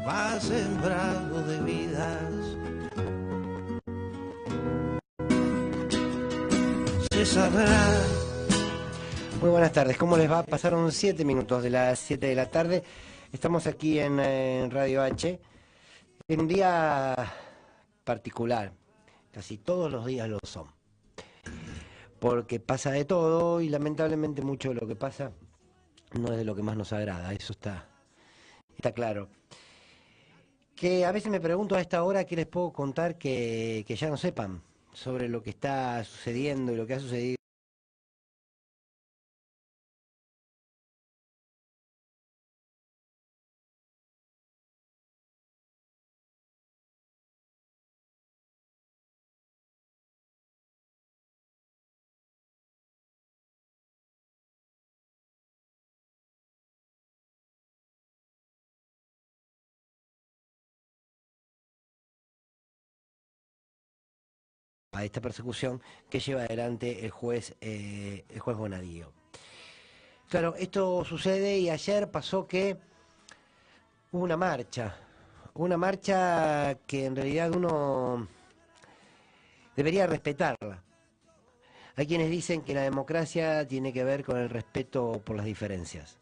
va sembrado de vidas. Se sabrá. Muy buenas tardes, ¿cómo les va? Pasaron 7 minutos de las 7 de la tarde. Estamos aquí en Radio H, en un día particular. Casi todos los días lo son. Porque pasa de todo y lamentablemente mucho de lo que pasa no es de lo que más nos agrada. Eso está claro. Que a veces me pregunto a esta hora qué les puedo contar que ya no sepan sobre lo que está sucediendo y lo que ha sucedido a esta persecución que lleva adelante el juez Bonadío. Claro, esto sucede y ayer pasó que hubo una marcha que en realidad uno debería respetarla. Hay quienes dicen que la democracia tiene que ver con el respeto por las diferencias.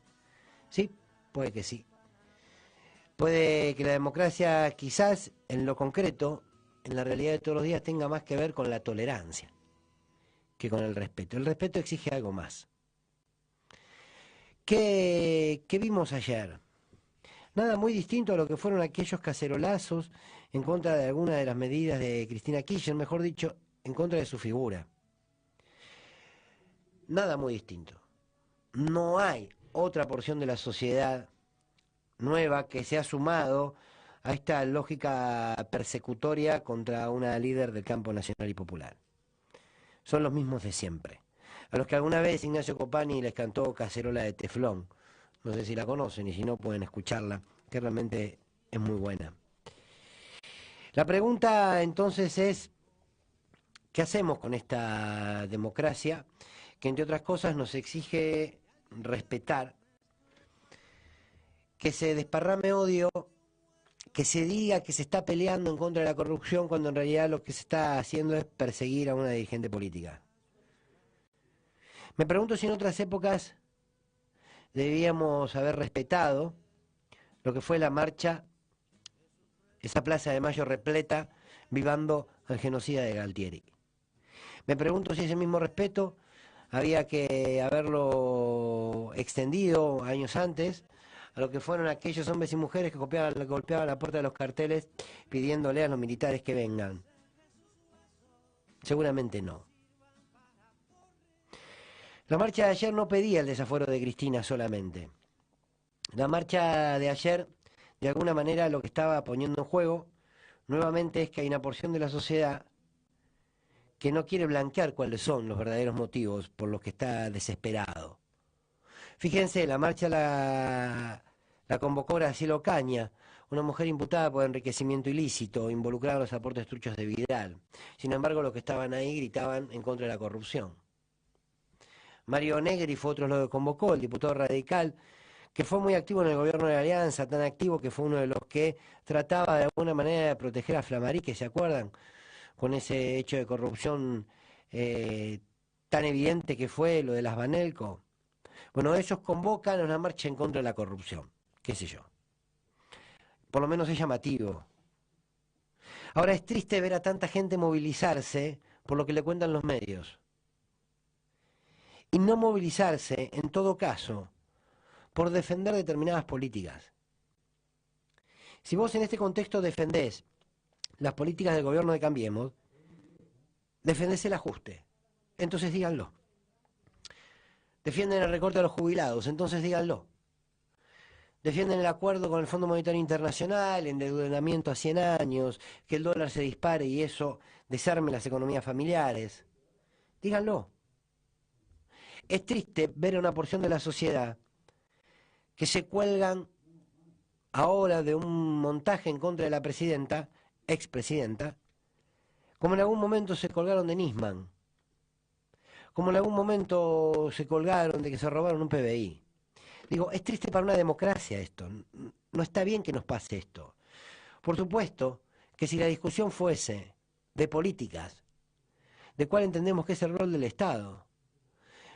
Sí, puede que sí. Puede que la democracia quizás en lo concreto, en la realidad de todos los días, tenga más que ver con la tolerancia que con el respeto. El respeto exige algo más. ¿Qué vimos ayer? Nada muy distinto a lo que fueron aquellos cacerolazos en contra de alguna de las medidas de Cristina Kirchner, mejor dicho, en contra de su figura. Nada muy distinto. No hay otra porción de la sociedad nueva que se ha sumado a esta lógica persecutoria contra una líder del campo nacional y popular. Son los mismos de siempre. A los que alguna vez Ignacio Copani les cantó Cacerola de Teflón. No sé si la conocen y si no pueden escucharla, que realmente es muy buena. La pregunta entonces es, ¿qué hacemos con esta democracia que entre otras cosas nos exige respetar, que se desparrame odio, que se diga que se está peleando en contra de la corrupción cuando en realidad lo que se está haciendo es perseguir a una dirigente política? Me pregunto si en otras épocas debíamos haber respetado lo que fue la marcha, esa plaza de Mayo repleta, vivando al genocida de Galtieri. Me pregunto si ese mismo respeto había que haberlo extendido años antes a lo que fueron aquellos hombres y mujeres que golpeaban la puerta de los carteles pidiéndole a los militares que vengan. Seguramente no. La marcha de ayer no pedía el desafuero de Cristina solamente. La marcha de ayer, de alguna manera, lo que estaba poniendo en juego, nuevamente, es que hay una porción de la sociedad que no quiere blanquear cuáles son los verdaderos motivos por los que está desesperado. Fíjense, la marcha la convocó Graciela Ocaña, una mujer imputada por enriquecimiento ilícito, involucrada en los aportes truchos de Vidal. Sin embargo, los que estaban ahí gritaban en contra de la corrupción. Mario Negri fue otro lo que convocó, el diputado radical, que fue muy activo en el gobierno de la Alianza, tan activo que fue uno de los que trataba de alguna manera de proteger a Flamarique, ¿se acuerdan? Con ese hecho de corrupción tan evidente que fue lo de las Banelco. Bueno, ellos convocan a una marcha en contra de la corrupción, qué sé yo. Por lo menos es llamativo. Ahora es triste ver a tanta gente movilizarse por lo que le cuentan los medios. Y no movilizarse, en todo caso, por defender determinadas políticas. Si vos en este contexto defendés las políticas del gobierno de Cambiemos, defendés el ajuste, entonces díganlo. Defienden el recorte a los jubilados, entonces díganlo. Defienden el acuerdo con el Fondo Monetario Internacional, endeudamiento a 100 años, que el dólar se dispare y eso desarme las economías familiares. Díganlo. Es triste ver a una porción de la sociedad que se cuelgan ahora de un montaje en contra de la presidenta, expresidenta, como en algún momento se colgaron de Nisman, como en algún momento se colgaron de que se robaron un PBI. Digo, es triste para una democracia esto, no está bien que nos pase esto. Por supuesto que si la discusión fuese de políticas, de cuál entendemos que es el rol del Estado,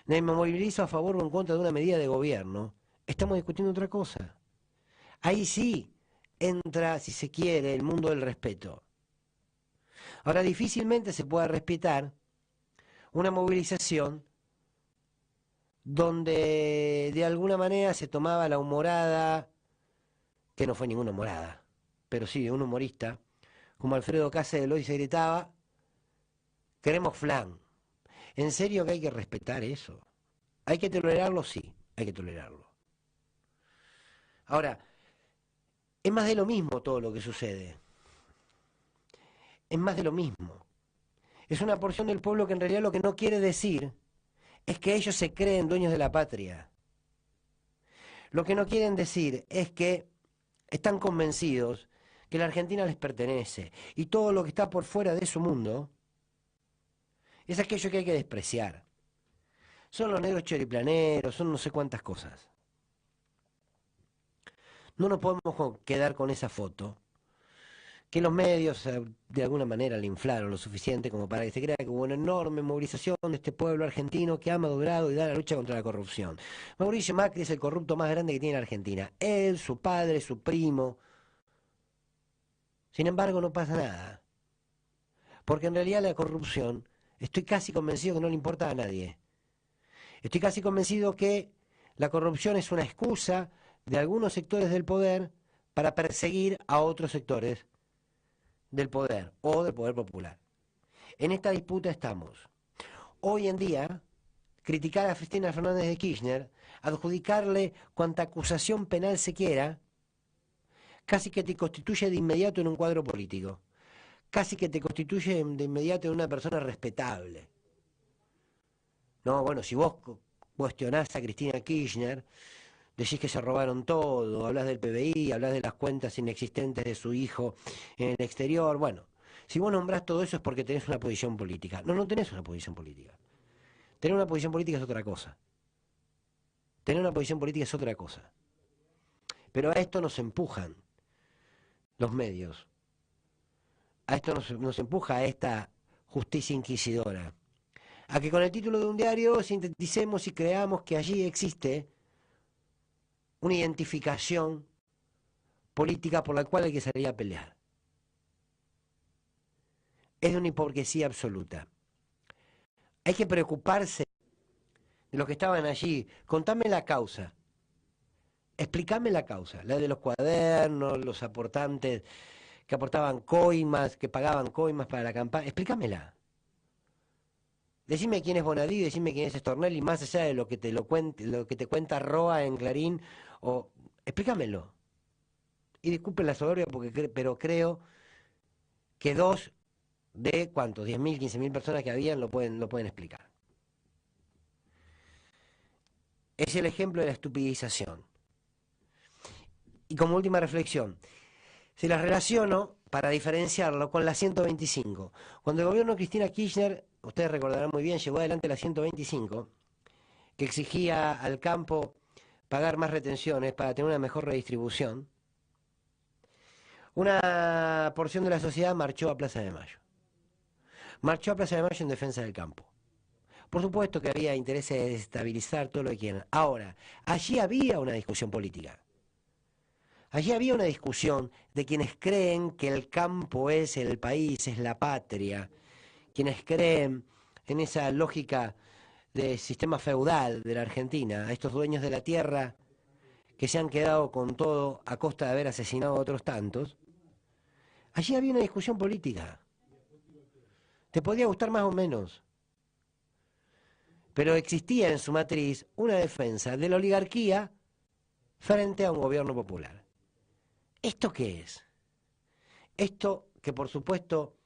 me movilizo a favor o en contra de una medida de gobierno, estamos discutiendo otra cosa. Ahí sí entra, si se quiere, el mundo del respeto. Ahora, difícilmente se pueda respetar una movilización donde de alguna manera se tomaba la humorada, que no fue ninguna humorada, pero sí de un humorista, como Alfredo Cáceres, y se gritaba, queremos flan. ¿En serio que hay que respetar eso? ¿Hay que tolerarlo? Sí, hay que tolerarlo. Ahora, es más de lo mismo todo lo que sucede. Es más de lo mismo. Es una porción del pueblo que en realidad lo que no quiere decir es que ellos se creen dueños de la patria. Lo que no quieren decir es que están convencidos que la Argentina les pertenece y todo lo que está por fuera de su mundo es aquello que hay que despreciar. Son los negros choriplaneros, son no sé cuántas cosas. No nos podemos quedar con esa foto, que los medios de alguna manera le inflaron lo suficiente como para que se crea que hubo una enorme movilización de este pueblo argentino que ha madurado y da la lucha contra la corrupción. Mauricio Macri es el corrupto más grande que tiene la Argentina. Él, su padre, su primo. Sin embargo, no pasa nada. Porque en realidad la corrupción, estoy casi convencido que no le importa a nadie. Estoy casi convencido que la corrupción es una excusa de algunos sectores del poder para perseguir a otros sectores del poder o del poder popular. En esta disputa estamos. Hoy en día, criticar a Cristina Fernández de Kirchner, adjudicarle cuanta acusación penal se quiera, casi que te constituye de inmediato en un cuadro político. Casi que te constituye de inmediato en una persona respetable. No, bueno, si vos cuestionás a Cristina Kirchner, decís que se robaron todo, hablas del PBI, hablas de las cuentas inexistentes de su hijo en el exterior, bueno, si vos nombrás todo eso es porque tenés una posición política. No, no tenés una posición política. Tener una posición política es otra cosa. Tener una posición política es otra cosa. Pero a esto nos empujan los medios. A esto nos empuja a esta justicia inquisidora. A que con el título de un diario sinteticemos y creamos que allí existe una identificación política por la cual hay que salir a pelear. Es de una hipocresía absoluta. Hay que preocuparse de los que estaban allí. Contame la causa. Explícame la causa. La de los cuadernos, los aportantes que aportaban coimas, que pagaban coimas para la campaña. Explícamela. Decime quién es Bonadí, decime quién es Stornelli, más allá de lo que te cuenta Roa en Clarín, o explícamelo. Y disculpen la soberbia, pero creo que dos de ¿cuántos? 10.000, 15.000 personas que habían lo pueden explicar. Es el ejemplo de la estupidización. Y como última reflexión, se las relaciono para diferenciarlo con la 125. Cuando el gobierno de Cristina Kirchner, ustedes recordarán muy bien, llevó adelante la 125, que exigía al campo pagar más retenciones para tener una mejor redistribución, una porción de la sociedad marchó a Plaza de Mayo. Marchó a Plaza de Mayo en defensa del campo. Por supuesto que había interés de desestabilizar todo lo que quieran. Ahora, allí había una discusión política. Allí había una discusión de quienes creen que el campo es el país, es la patria, quienes creen en esa lógica de sistema feudal de la Argentina, a estos dueños de la tierra que se han quedado con todo a costa de haber asesinado a otros tantos. Allí había una discusión política. Te podía gustar más o menos, pero existía en su matriz una defensa de la oligarquía frente a un gobierno popular. ¿Esto qué es? Esto que por supuesto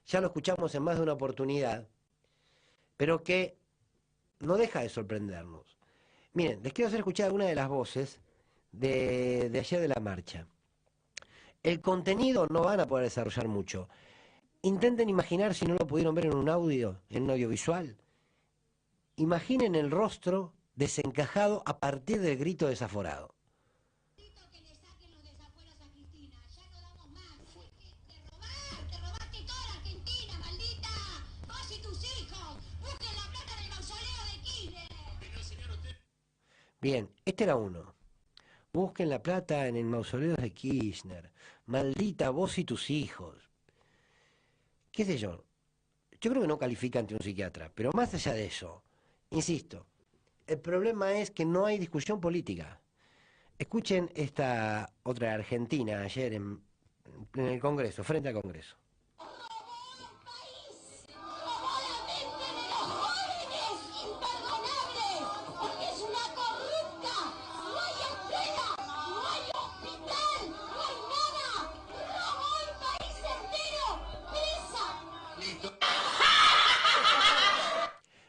ya lo escuchamos en más de una oportunidad, pero que no deja de sorprendernos. Miren, les quiero hacer escuchar alguna de las voces de ayer de la marcha. El contenido no van a poder desarrollar mucho. Intenten imaginar, si no lo pudieron ver en un audio, en un audiovisual, imaginen el rostro desencajado a partir del grito desaforado. Bien, este era uno. Busquen la plata en el mausoleo de Kirchner. Maldita vos y tus hijos. ¿Qué sé yo? Yo creo que no califica ante un psiquiatra, pero más allá de eso, insisto, el problema es que no hay discusión política. Escuchen esta otra argentina ayer en el Congreso, frente al Congreso.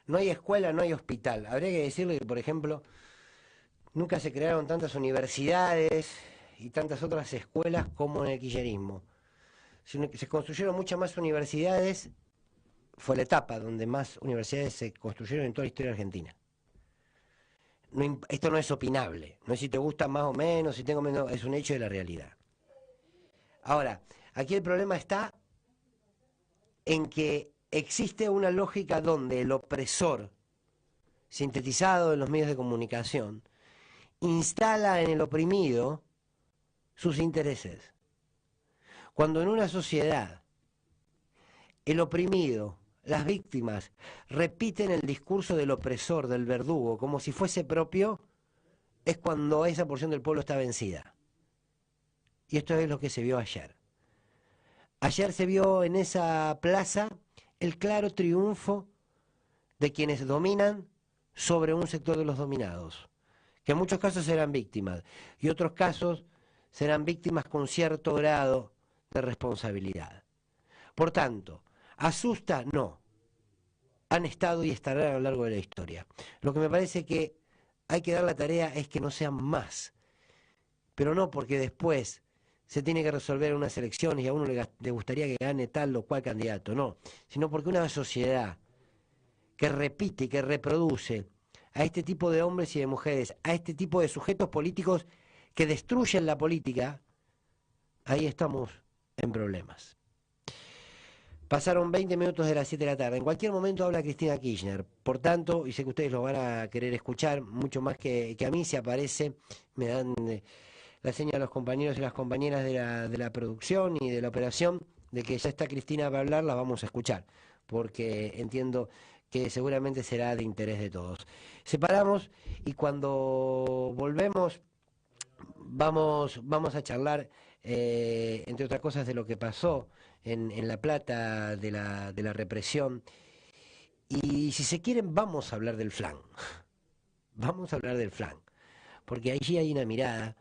No hay escuela, no hay hospital. Habría que decirle que, por ejemplo, nunca se crearon tantas universidades y tantas otras escuelas como en el kirchnerismo. Se construyeron muchas más universidades, fue la etapa donde más universidades se construyeron en toda la historia argentina. No, esto no es opinable, no es si te gusta más o menos, si tengo menos, es un hecho de la realidad. Ahora, aquí el problema está en que existe una lógica donde el opresor, sintetizado en los medios de comunicación, instala en el oprimido sus intereses. Cuando en una sociedad el oprimido, las víctimas, repiten el discurso del opresor, del verdugo, como si fuese propio, es cuando esa porción del pueblo está vencida. Y esto es lo que se vio ayer. Ayer se vio en esa plaza el claro triunfo de quienes dominan sobre un sector de los dominados, que en muchos casos serán víctimas y otros casos serán víctimas con cierto grado de responsabilidad. Por tanto, ¿asusta? No. Han estado y estarán a lo largo de la historia. Lo que me parece que hay que dar la tarea es que no sean más, pero no porque después se tiene que resolver unas elecciones y a uno le gustaría que gane tal o cual candidato, no, sino porque una sociedad que repite y que reproduce a este tipo de hombres y de mujeres, a este tipo de sujetos políticos que destruyen la política, ahí estamos en problemas. Pasaron 20 minutos de las 7 de la tarde. En cualquier momento habla Cristina Kirchner. Por tanto, y sé que ustedes lo van a querer escuchar, mucho más que a mí, si aparece, me dan la señal a los compañeros y las compañeras de la producción y de la operación, de que ya está Cristina para hablar, la vamos a escuchar, porque entiendo que seguramente será de interés de todos. Separamos y cuando volvemos vamos a charlar, entre otras cosas, de lo que pasó en La Plata, de la represión. Y si se quieren, vamos a hablar del flan. Vamos a hablar del flan. Porque allí hay una mirada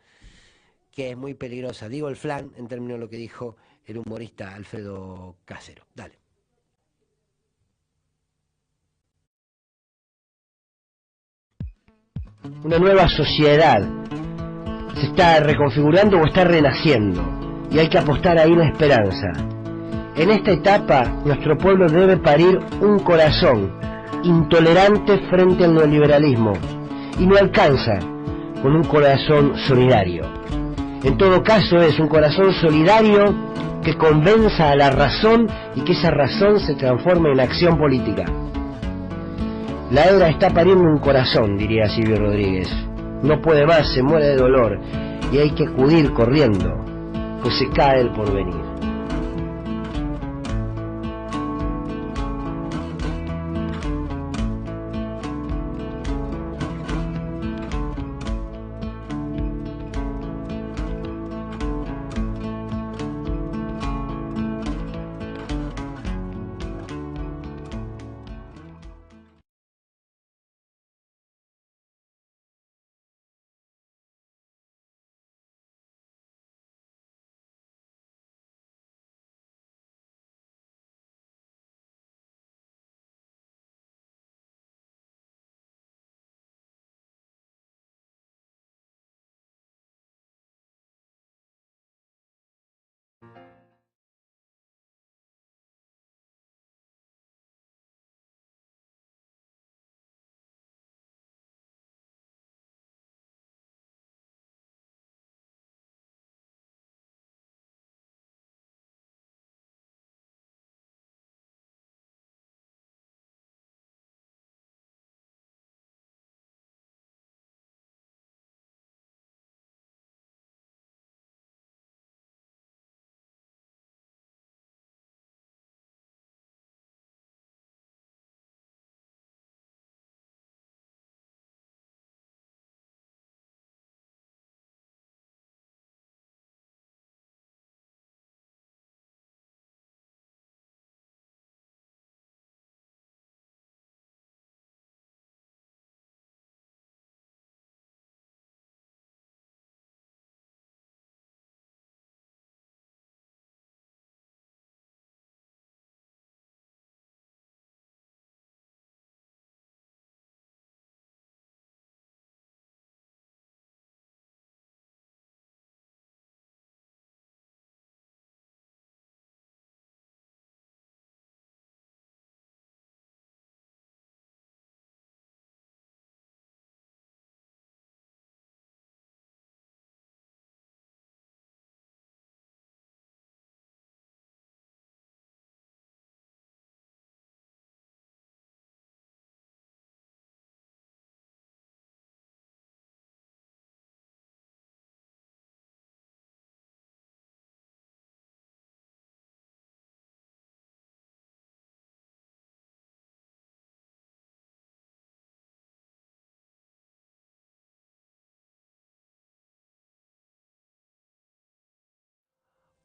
que es muy peligrosa. Digo el flan en términos de lo que dijo el humorista Alfredo Casero. Dale. Una nueva sociedad se está reconfigurando o está renaciendo. Y hay que apostar ahí la esperanza. En esta etapa, nuestro pueblo debe parir un corazón intolerante frente al neoliberalismo y no alcanza con un corazón solidario. En todo caso, es un corazón solidario que convenza a la razón y que esa razón se transforme en acción política. La era está pariendo un corazón, diría Silvio Rodríguez. No puede más, se muere de dolor y hay que acudir corriendo, pues se cae el porvenir.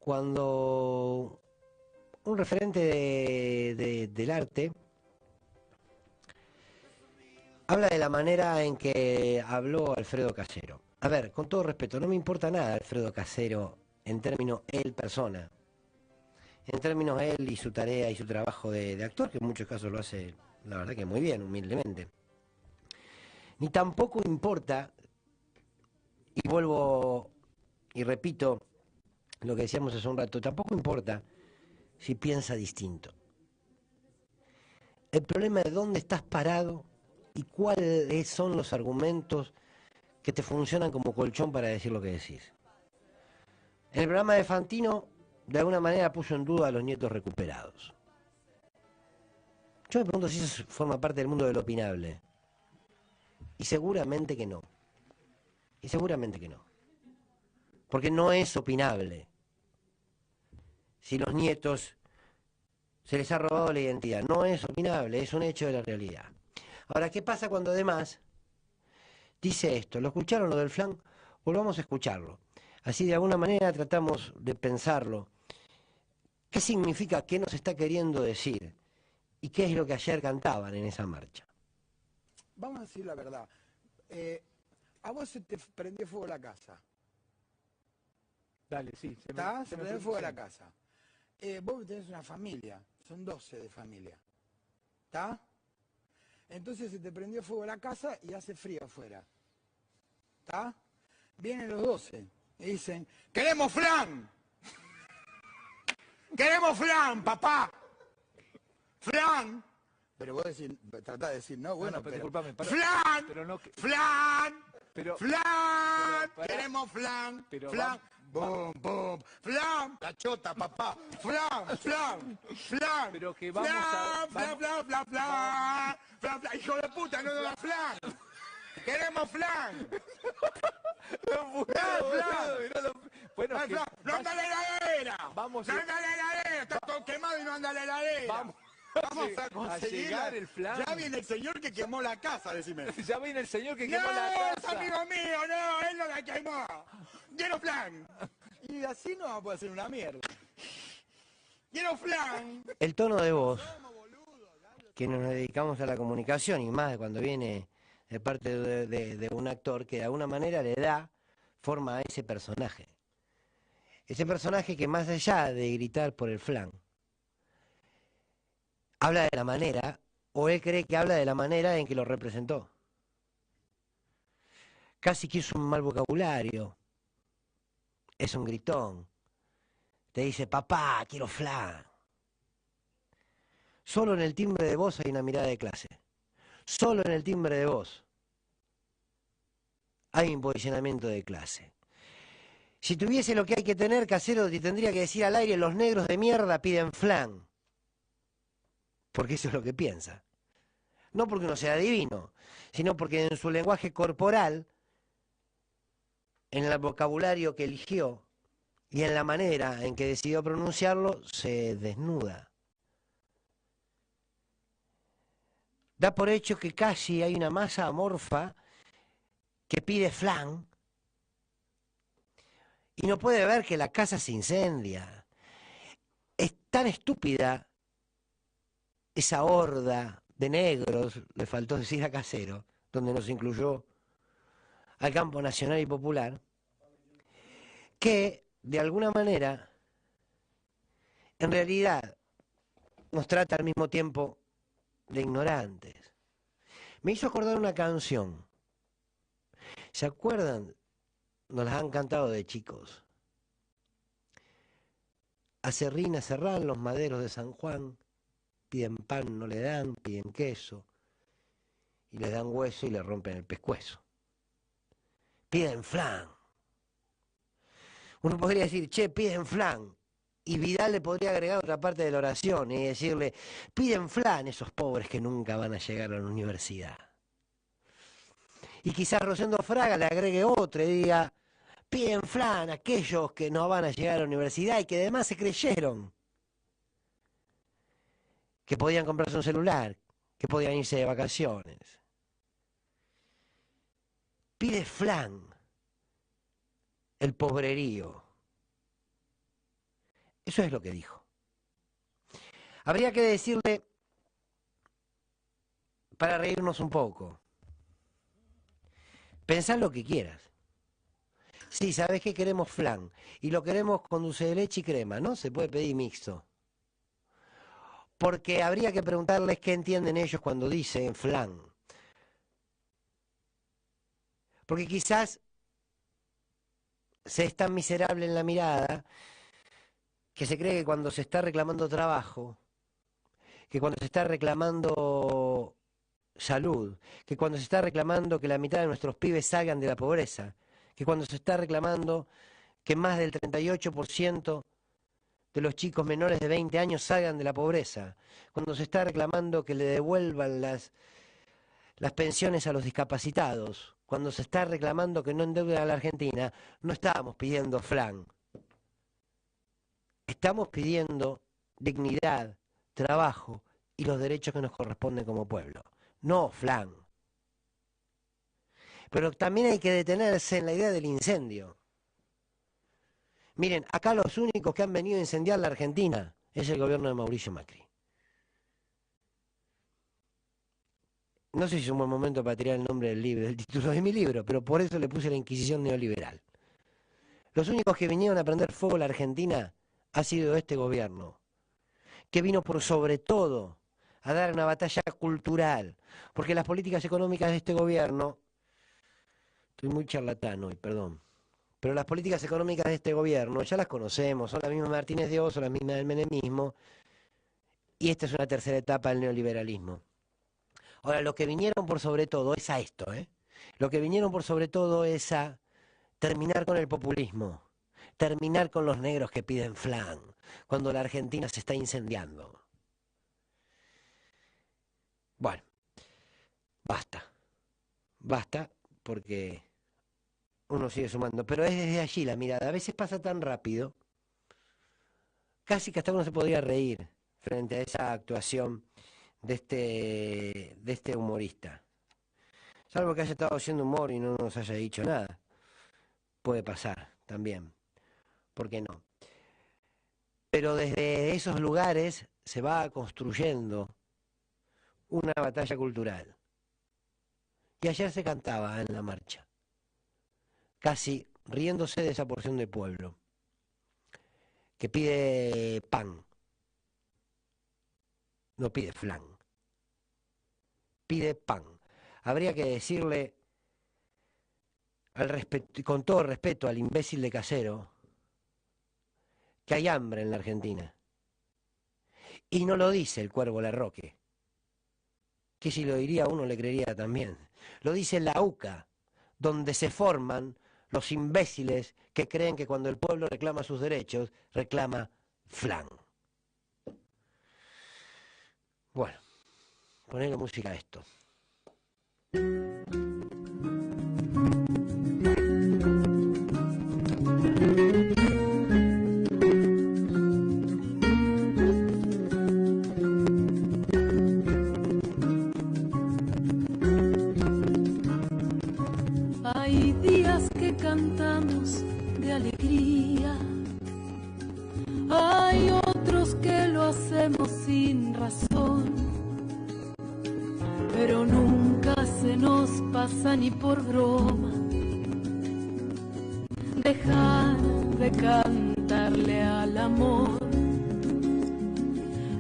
cuando un referente del arte habla de la manera en que habló Alfredo Casero. A ver, con todo respeto, no me importa nada Alfredo Casero en términos él persona, en términos él y su tarea y su trabajo de actor, que en muchos casos lo hace, la verdad que muy bien, humildemente. Ni tampoco importa, y vuelvo y repito lo que decíamos hace un rato, tampoco importa si piensa distinto. El problema es dónde estás parado y cuáles son los argumentos que te funcionan como colchón para decir lo que decís. En el programa de Fantino, de alguna manera puso en duda a los nietos recuperados. Yo me pregunto si eso forma parte del mundo del opinable. Y seguramente que no. Y seguramente que no. Porque no es opinable si los nietos se les ha robado la identidad. No es opinable, es un hecho de la realidad. Ahora, ¿qué pasa cuando además dice esto? ¿Lo escucharon lo del flan? Volvamos a escucharlo. Así de alguna manera tratamos de pensarlo. ¿Qué significa? ¿Qué nos está queriendo decir? ¿Y qué es lo que ayer cantaban en esa marcha? Vamos a decir la verdad. A vos se te prendió fuego la casa. Dale, sí. Se prendió fuego la casa. Vos tenés una familia. Son 12 de familia. ¿Está? Entonces se te prendió fuego la casa y hace frío afuera. ¿Está? Vienen los 12 y dicen, ¡queremos flan! ¡Queremos flan, papá! ¡Flan! Pero vos decís, tratás de decir, no, bueno, pero pero disculpame, ¡flan! pero no, ¡Flan! pero, ¡Flan! pará. ¡Queremos flan! Pero ¡Flan! ¡Bum, bum! ¡Flan! ¡La chota, papá! ¡Flan! ¡Flan! ¡Flan! Pero que vamos a... ¡Flan! ¡Flan! ¡Flan! ¡Flan! ¡Flan! ¡Flan! ¡Hijo de puta, no da flan! ¡Queremos flan! Bueno, ¡Flan! que ¡No anda la heladera! Vamos ¡No a- anda la heladera! ¡Está todo quemado y no anda la heladera! Vamos Vamos a conseguir llegar el flan. Ya viene el señor que quemó la casa, decime. Ya viene el señor que No, quemó la es casa. amigo mío, no, él no la quemó. Quiero flan. Y así no vamos a poder hacer una mierda. Quiero flan. El tono de voz, que nos dedicamos a la comunicación y más cuando viene de parte de un actor que de alguna manera le da forma a ese personaje. Ese personaje que más allá de gritar por el flan, habla de la manera, o él cree que habla de la manera en que lo representó. Casi que es un mal vocabulario, es un gritón. Te dice, papá, quiero flan. Solo en el timbre de voz hay una mirada de clase. Solo en el timbre de voz hay un posicionamiento de clase. Si tuviese lo que hay que tener, Casero te tendría que decir al aire, los negros de mierda piden flan. Porque eso es lo que piensa. No porque uno sea divino, sino porque en su lenguaje corporal, en el vocabulario que eligió y en la manera en que decidió pronunciarlo, se desnuda. Da por hecho que casi hay una masa amorfa que pide flan y no puede ver que la casa se incendia. Es tan estúpida esa horda de negros, le faltó decir a Casero, donde nos incluyó al campo nacional y popular, que de alguna manera, en realidad, nos trata al mismo tiempo de ignorantes. Me hizo acordar una canción. ¿Se acuerdan? Nos las han cantado de chicos. A Serrín, a Serrán, los maderos de San Juan, piden pan, no le dan, piden queso, y les dan hueso y le rompen el pescuezo. Piden flan. Uno podría decir, che, piden flan. Y Vidal le podría agregar otra parte de la oración y decirle, piden flan esos pobres que nunca van a llegar a la universidad. Y quizás Rosendo Fraga le agregue otra y diga, piden flan aquellos que no van a llegar a la universidad y que además se creyeron que podían comprarse un celular, que podían irse de vacaciones. Pide flan el pobrerío. Eso es lo que dijo. Habría que decirle, para reírnos un poco, pensá lo que quieras. Sí, sabés que queremos flan y lo queremos con dulce de leche y crema, ¿no? Se puede pedir mixto. Porque habría que preguntarles qué entienden ellos cuando dicen flan. Porque quizás se es tan miserable en la mirada que se cree que cuando se está reclamando trabajo, que cuando se está reclamando salud, que cuando se está reclamando que la mitad de nuestros pibes salgan de la pobreza, que cuando se está reclamando que más del 38% de los chicos menores de 20 años salgan de la pobreza, cuando se está reclamando que le devuelvan las pensiones a los discapacitados, cuando se está reclamando que no endeuden a la Argentina, no estábamos pidiendo flan. Estamos pidiendo dignidad, trabajo y los derechos que nos corresponden como pueblo. No flan. Pero también hay que detenerse en la idea del incendio. Miren, acá los únicos que han venido a incendiar la Argentina es el gobierno de Mauricio Macri. No sé si es un buen momento para tirar el nombre del libro, del título de mi libro, pero por eso le puse la Inquisición neoliberal. Los únicos que vinieron a prender fuego a la Argentina ha sido este gobierno, que vino por sobre todo a dar una batalla cultural, porque las políticas económicas de este gobierno, estoy muy charlatán hoy, perdón, pero las políticas económicas de este gobierno ya las conocemos, son las mismas de Martínez de Oz, son las mismas del menemismo, y esta es una tercera etapa del neoliberalismo. Ahora, lo que vinieron por sobre todo es a esto, Lo que vinieron por sobre todo es a terminar con el populismo, terminar con los negros que piden flan, cuando la Argentina se está incendiando. Bueno, basta, porque uno sigue sumando, pero es desde allí la mirada. A veces pasa tan rápido, casi que hasta uno se podría reír frente a esa actuación de este humorista. Salvo que haya estado haciendo humor y no nos haya dicho nada. Puede pasar también. ¿Por qué no? Pero desde esos lugares se va construyendo una batalla cultural. Y ayer se cantaba en la marcha, casi riéndose de esa porción de pueblo, que pide pan, no pide flan, pide pan. Habría que decirle, con todo respeto al imbécil de Casero, que hay hambre en la Argentina. Y no lo dice el Cuervo Larroque, que si lo diría uno le creería también. Lo dice la UCA, donde se forman los imbéciles que creen que cuando el pueblo reclama sus derechos, reclama flan. Bueno, ponele música a esto. Hay días que cantamos de alegría, hay otros que lo hacemos sin razón, pero nunca se nos pasa ni por broma dejar de cantarle al amor.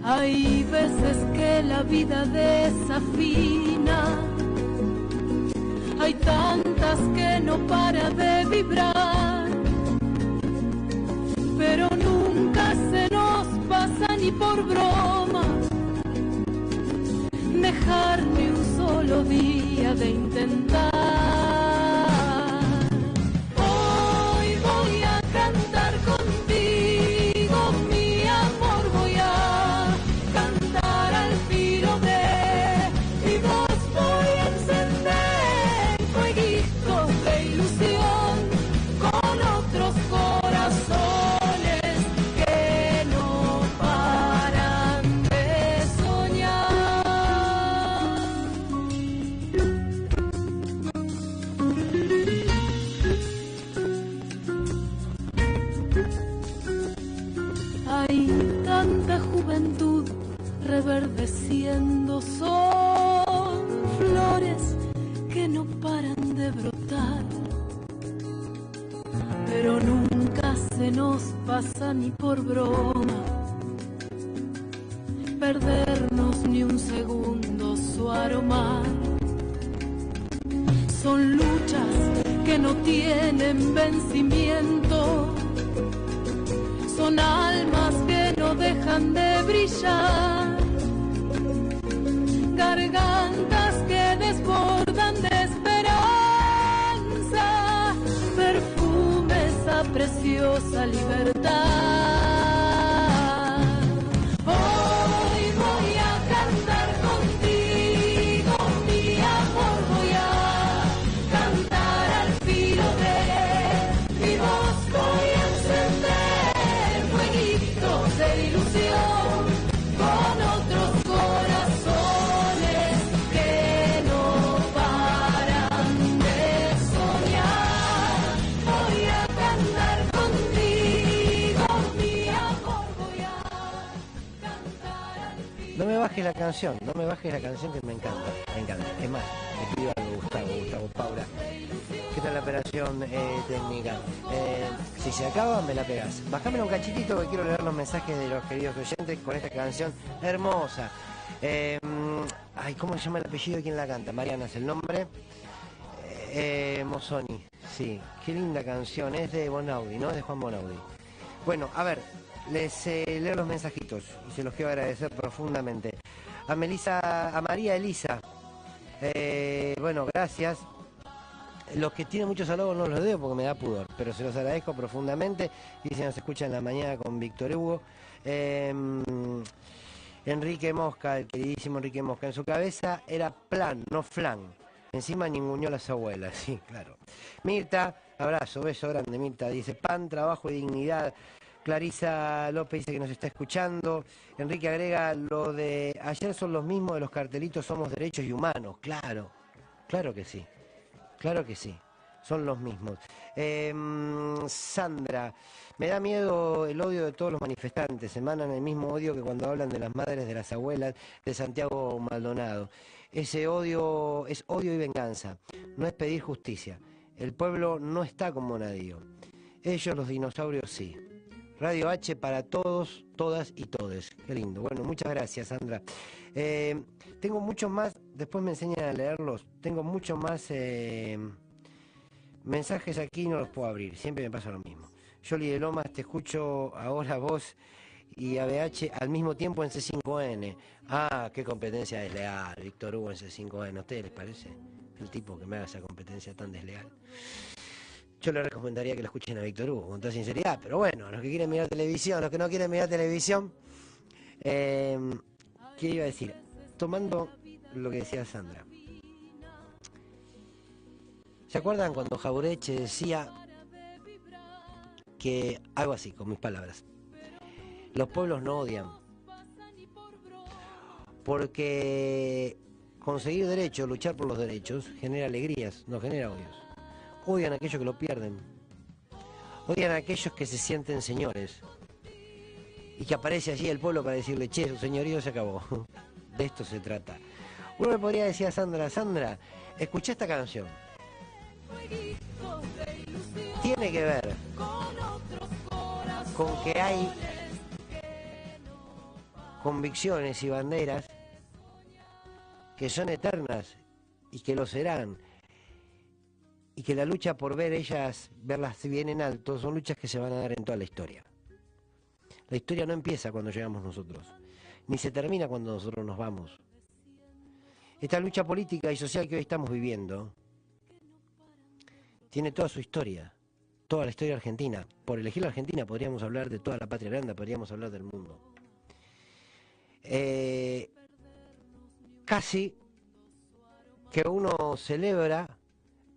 Hay veces que la vida desafina, hay tantas que no para de vibrar, pero nunca se nos pasa ni por broma dejar ni un solo día de intentar. Hoy voy a cantar contigo, mi amor, voy a cantar al filo de mi voz, voy a encender fueguitos de ilusión con otros corazones que no paran de soñar. solo son flores que no paran de brotar, pero nunca se nos pasa ni por broma perdernos ni un segundo su aroma. Son luchas que no tienen vencimiento, son almas que no dejan de brillar, gargantas que desbordan de esperanza, perfume esa preciosa libertad. Hoy voy a cantar contigo, mi amor, voy a cantar al filo de mi voz, voy a encender fueguitos de ilusión con otros corazones que no paran de soñar. Voy a cantar contigo, mi amor, voy a cantar al filo. No me bajes la canción, no me bajes la canción que me encanta, me encanta. Es más, le pido algo, Gustavo Paula. ¿Qué tal la operación técnica? Si se acaba, me la pegás. Bajámelo un cachitito que quiero leer los mensajes de los queridos oyentes con esta canción hermosa. Ay, ¿cómo se llama el apellido de quien la canta? Mariana es el nombre. Mozzoni, sí, qué linda canción. Es de Bonaudi, ¿no? Es de Juan Bonaudi. Bueno, a ver, les leo los mensajitos y se los quiero agradecer profundamente. A María Elisa, bueno, gracias. Los que tienen muchos halagos no los leo porque me da pudor, pero se los agradezco profundamente. Dice, nos escucha en la mañana con Víctor Hugo. Enrique Mosca, el queridísimo Enrique Mosca, en su cabeza era plan, no flan. Encima ninguneó a las abuelas, sí, claro. Mirta, abrazo, beso grande, Mirta, dice, pan, trabajo y dignidad. Clarisa López dice que nos está escuchando. Enrique agrega, lo de ayer son los mismos de los cartelitos Somos Derechos y Humanos. Claro, claro que sí. Claro que sí, son los mismos. Sandra, me da miedo el odio de todos los manifestantes. Emanan el mismo odio que cuando hablan de las madres, de las abuelas, de Santiago Maldonado. Ese odio es odio y venganza, no es pedir justicia. El pueblo no está con Bonadío. Ellos, los dinosaurios, sí. Radio H para todos, todas y todes. Qué lindo. Bueno, muchas gracias, Sandra. Tengo muchos más, después me enseñan a leerlos. Tengo muchos más mensajes aquí, no los puedo abrir. Siempre me pasa lo mismo. Yoli de Lomas, te escucho ahora vos y ABH al mismo tiempo en C5N. Ah, qué competencia desleal, Víctor Hugo en C5N. ¿A ustedes les parece? El tipo que me haga esa competencia tan desleal. Yo les recomendaría que lo escuchen a Víctor Hugo, con toda sinceridad, pero bueno, los que quieren mirar televisión, los que no quieren mirar televisión, ¿qué iba a decir? Tomando lo que decía Sandra. ¿Se acuerdan cuando Jauretche decía que, algo así, con mis palabras, los pueblos no odian? Porque conseguir derechos, luchar por los derechos, genera alegrías, no genera odios. Odian a aquellos que lo pierden. Odian a aquellos que se sienten señores. Y que aparece allí el pueblo para decirle, che, su señorío se acabó. De esto se trata. Uno le podría decir a Sandra, Sandra, escuché esta canción. Tiene que ver con que hay convicciones y banderas que son eternas y que lo serán. Y que la lucha por verlas bien en alto, son luchas que se van a dar en toda la historia. La historia no empieza cuando llegamos nosotros, ni se termina cuando nosotros nos vamos. Esta lucha política y social que hoy estamos viviendo tiene toda su historia, toda la historia argentina. Por elegir la Argentina podríamos hablar de toda la patria grande, podríamos hablar del mundo. Casi que uno celebra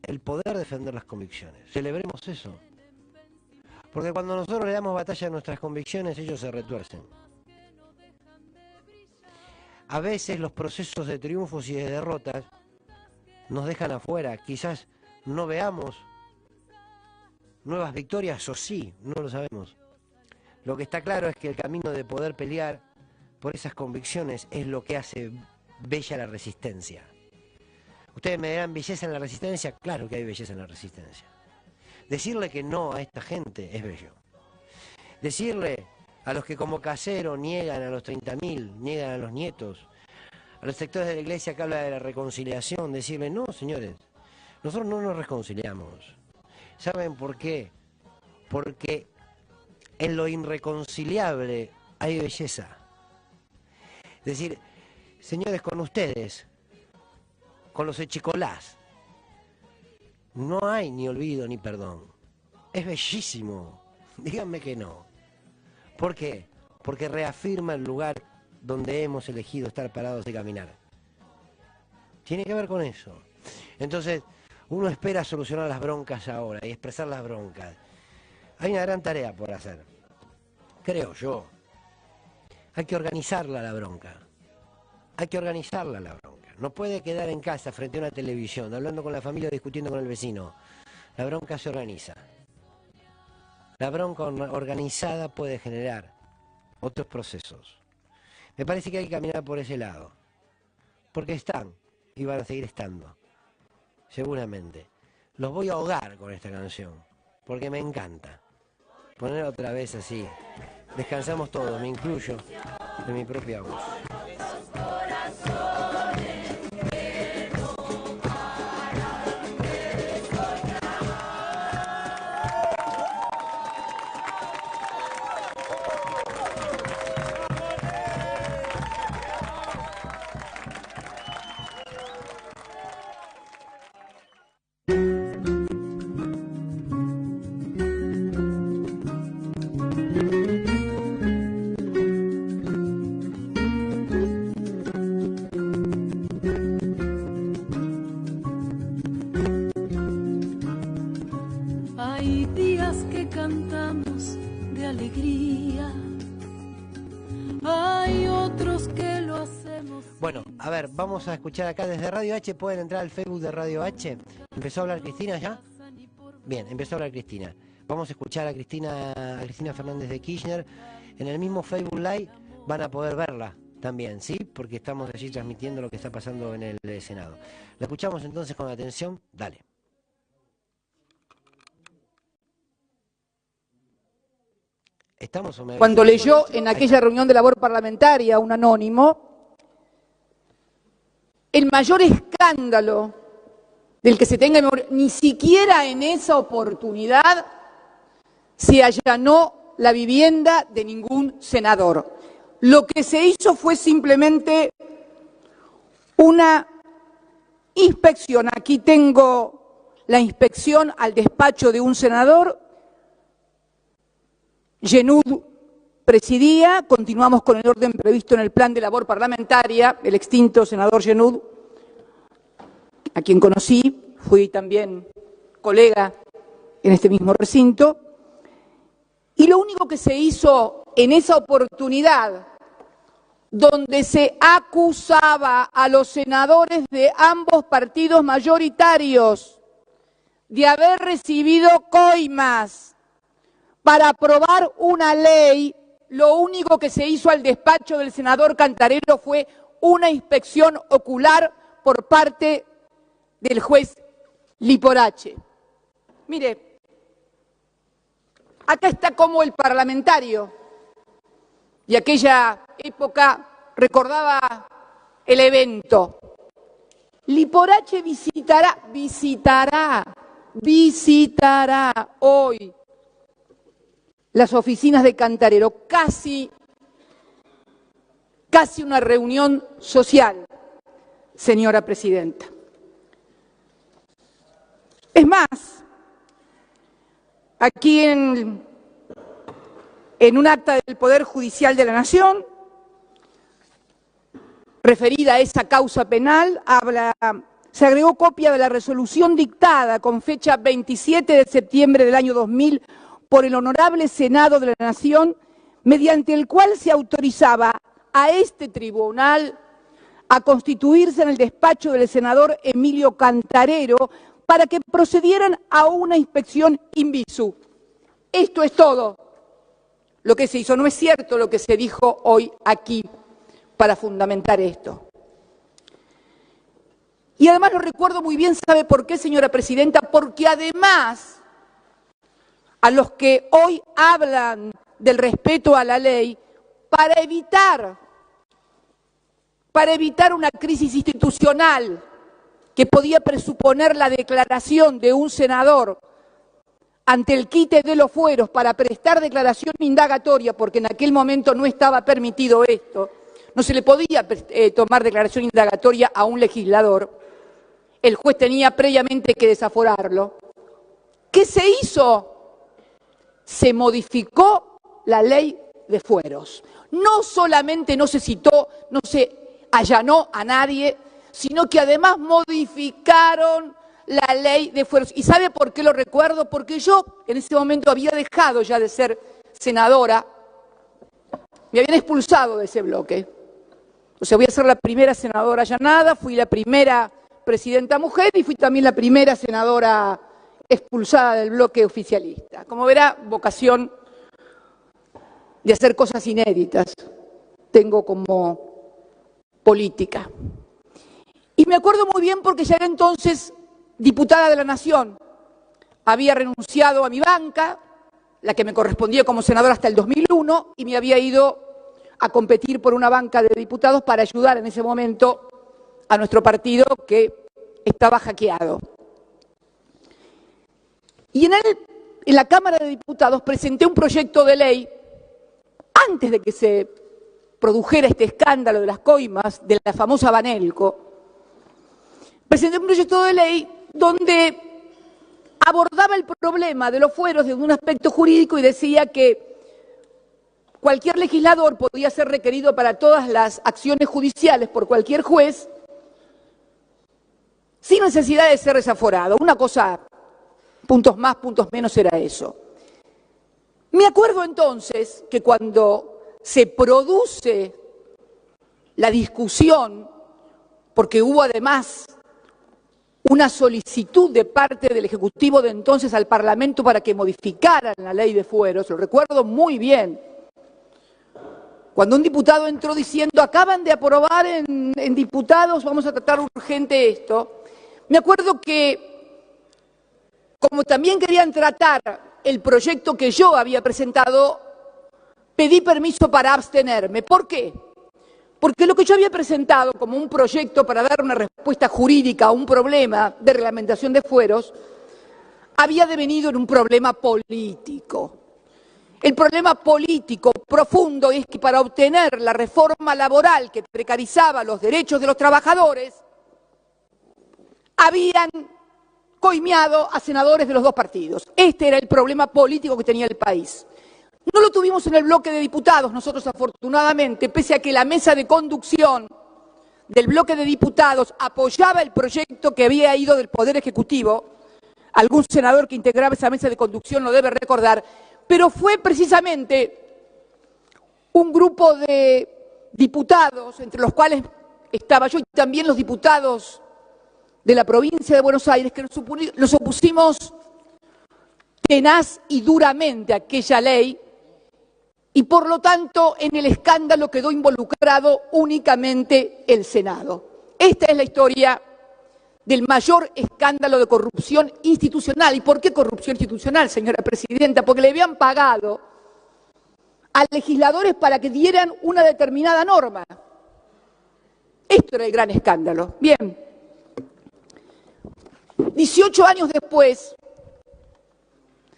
el poder defender las convicciones. Celebremos eso. Porque cuando nosotros le damos batalla a nuestras convicciones, ellos se retuercen. A veces los procesos de triunfos y de derrotas nos dejan afuera. Quizás no veamos nuevas victorias, o sí, no lo sabemos. Lo que está claro es que el camino de poder pelear por esas convicciones es lo que hace bella la resistencia. Ustedes me dirán, ¿belleza en la resistencia? Claro que hay belleza en la resistencia. Decirle que no a esta gente es bello. Decirle a los que como Casero niegan a los 30.000, niegan a los nietos, a los sectores de la iglesia que habla de la reconciliación, decirle, no, señores, nosotros no nos reconciliamos. ¿Saben por qué? Porque en lo irreconciliable hay belleza. Es decir, señores, con ustedes, con los echicolás, no hay ni olvido ni perdón. Es bellísimo. Díganme que no. ¿Por qué? Porque reafirma el lugar donde hemos elegido estar parados y caminar. Tiene que ver con eso. Entonces, uno espera solucionar las broncas ahora y expresar las broncas. Hay una gran tarea por hacer, creo yo. Hay que organizarla la bronca. Hay que organizarla la bronca. No puede quedar en casa frente a una televisión, hablando con la familia o discutiendo con el vecino. La bronca se organiza. La bronca organizada puede generar otros procesos. Me parece que hay que caminar por ese lado. Porque están y van a seguir estando. Seguramente. Los voy a ahogar con esta canción. Porque me encanta. Poner otra vez así. Descansamos todos, me incluyo de mi propia voz. Hay días que cantamos de alegría, hay otros que lo hacemos. Bueno, a ver, vamos a escuchar acá desde Radio H. ¿Pueden entrar al Facebook de Radio H? ¿Empezó a hablar Cristina ya? Bien, empezó a hablar Cristina. Vamos a escuchar a Cristina Fernández de Kirchner. En el mismo Facebook Live van a poder verla también, ¿sí? Porque estamos allí transmitiendo lo que está pasando en el Senado. La escuchamos entonces con atención. Dale. ¿Estamos o me... Cuando leyó en aquella reunión de labor parlamentaria un anónimo, el mayor escándalo del que se tenga memoria, ni siquiera en esa oportunidad se allanó la vivienda de ningún senador. Lo que se hizo fue simplemente una inspección. Aquí tengo la inspección al despacho de un senador. Genud presidía, continuamos con el orden previsto en el plan de labor parlamentaria, el extinto senador Genud, a quien conocí, fui también colega en este mismo recinto, y lo único que se hizo en esa oportunidad, donde se acusaba a los senadores de ambos partidos mayoritarios de haber recibido coimas para aprobar una ley, lo único que se hizo al despacho del senador Cantarero fue una inspección ocular por parte del juez Liporache. Mire, acá está como el parlamentario, y aquella época recordaba el evento. Liporache visitará hoy las oficinas de Cantarero, casi una reunión social, señora presidenta. Es más, aquí en un acta del Poder Judicial de la Nación, referida a esa causa penal, se agregó copia de la resolución dictada con fecha 27 de septiembre del año 2000 por el Honorable Senado de la Nación, mediante el cual se autorizaba a este tribunal a constituirse en el despacho del senador Emilio Cantarero para que procedieran a una inspección in visu. Esto es todo lo que se hizo. No es cierto lo que se dijo hoy aquí para fundamentar esto. Y además lo recuerdo muy bien, ¿sabe por qué, señora presidenta? Porque además, a los que hoy hablan del respeto a la ley, para evitar una crisis institucional que podía presuponer la declaración de un senador ante el quite de los fueros para prestar declaración indagatoria, porque en aquel momento no estaba permitido esto, no se le podía tomar declaración indagatoria a un legislador, el juez tenía previamente que desaforarlo. ¿Qué se hizo? Se modificó la ley de fueros. No solamente no se citó, no se allanó a nadie, sino que además modificaron la ley de fueros. ¿Y sabe por qué lo recuerdo? Porque yo en ese momento había dejado ya de ser senadora, me habían expulsado de ese bloque. O sea, voy a ser la primera senadora allanada, fui la primera presidenta mujer y fui también la primera senadora expulsada del bloque oficialista. Como verá, vocación de hacer cosas inéditas tengo como política. Y me acuerdo muy bien porque ya era entonces diputada de la Nación. Había renunciado a mi banca, la que me correspondía como senadora hasta el 2001, y me había ido a competir por una banca de diputados para ayudar en ese momento a nuestro partido que estaba hackeado. Y en la Cámara de Diputados presenté un proyecto de ley antes de que se produjera este escándalo de las coimas, de la famosa Banelco. Presenté un proyecto de ley donde abordaba el problema de los fueros desde un aspecto jurídico y decía que cualquier legislador podía ser requerido para todas las acciones judiciales por cualquier juez sin necesidad de ser desaforado. Una cosa, puntos más, puntos menos, era eso. Me acuerdo entonces que cuando se produce la discusión, porque hubo además una solicitud de parte del Ejecutivo de entonces al Parlamento para que modificaran la ley de fueros, lo recuerdo muy bien, cuando un diputado entró diciendo, acaban de aprobar en diputados, vamos a tratar urgente esto, me acuerdo que, como también querían tratar el proyecto que yo había presentado, pedí permiso para abstenerme. ¿Por qué? Porque lo que yo había presentado como un proyecto para dar una respuesta jurídica a un problema de reglamentación de fueros, había devenido en un problema político. El problema político profundo es que para obtener la reforma laboral que precarizaba los derechos de los trabajadores, habían coimeado a senadores de los dos partidos. Este era el problema político que tenía el país. No lo tuvimos en el bloque de diputados, nosotros afortunadamente, pese a que la mesa de conducción del bloque de diputados apoyaba el proyecto que había ido del Poder Ejecutivo, algún senador que integraba esa mesa de conducción lo debe recordar, pero fue precisamente un grupo de diputados, entre los cuales estaba yo y también los diputados de la provincia de Buenos Aires, que nos opusimos tenaz y duramente a aquella ley y por lo tanto en el escándalo quedó involucrado únicamente el Senado. Esta es la historia del mayor escándalo de corrupción institucional. ¿Y por qué corrupción institucional, señora presidenta? Porque le habían pagado a legisladores para que dieran una determinada norma. Esto era el gran escándalo. Bien. 18 años después,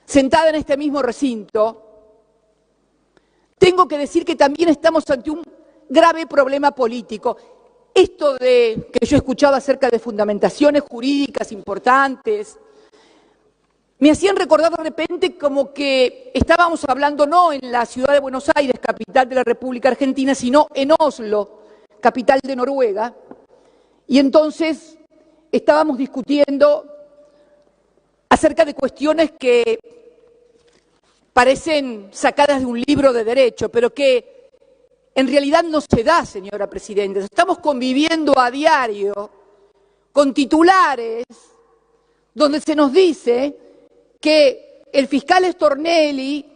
sentada en este mismo recinto, tengo que decir que también estamos ante un grave problema político. Esto de que yo escuchaba acerca de fundamentaciones jurídicas importantes, me hacían recordar de repente como que estábamos hablando no en la ciudad de Buenos Aires, capital de la República Argentina, sino en Oslo, capital de Noruega, y entonces estábamos discutiendo acerca de cuestiones que parecen sacadas de un libro de derecho, pero que en realidad no se da, señora presidenta. Estamos conviviendo a diario con titulares donde se nos dice que el fiscal Stornelli,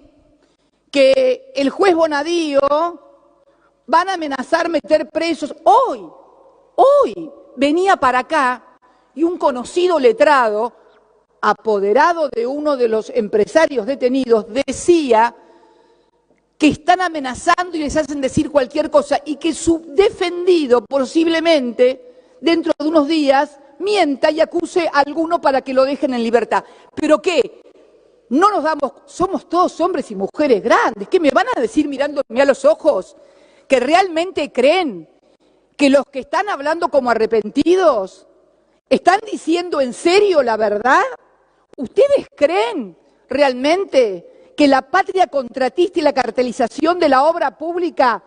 que el juez Bonadío van a amenazar meter presos. Hoy venía para acá y un conocido letrado, apoderado de uno de los empresarios detenidos, decía que están amenazando y les hacen decir cualquier cosa y que su defendido posiblemente dentro de unos días mienta y acuse a alguno para que lo dejen en libertad. ¿Pero qué? No nos damos, somos todos hombres y mujeres grandes. ¿Qué me van a decir mirándome a los ojos? ¿Que realmente creen que los que están hablando como arrepentidos están diciendo en serio la verdad? ¿Ustedes creen realmente que la patria contratista y la cartelización de la obra pública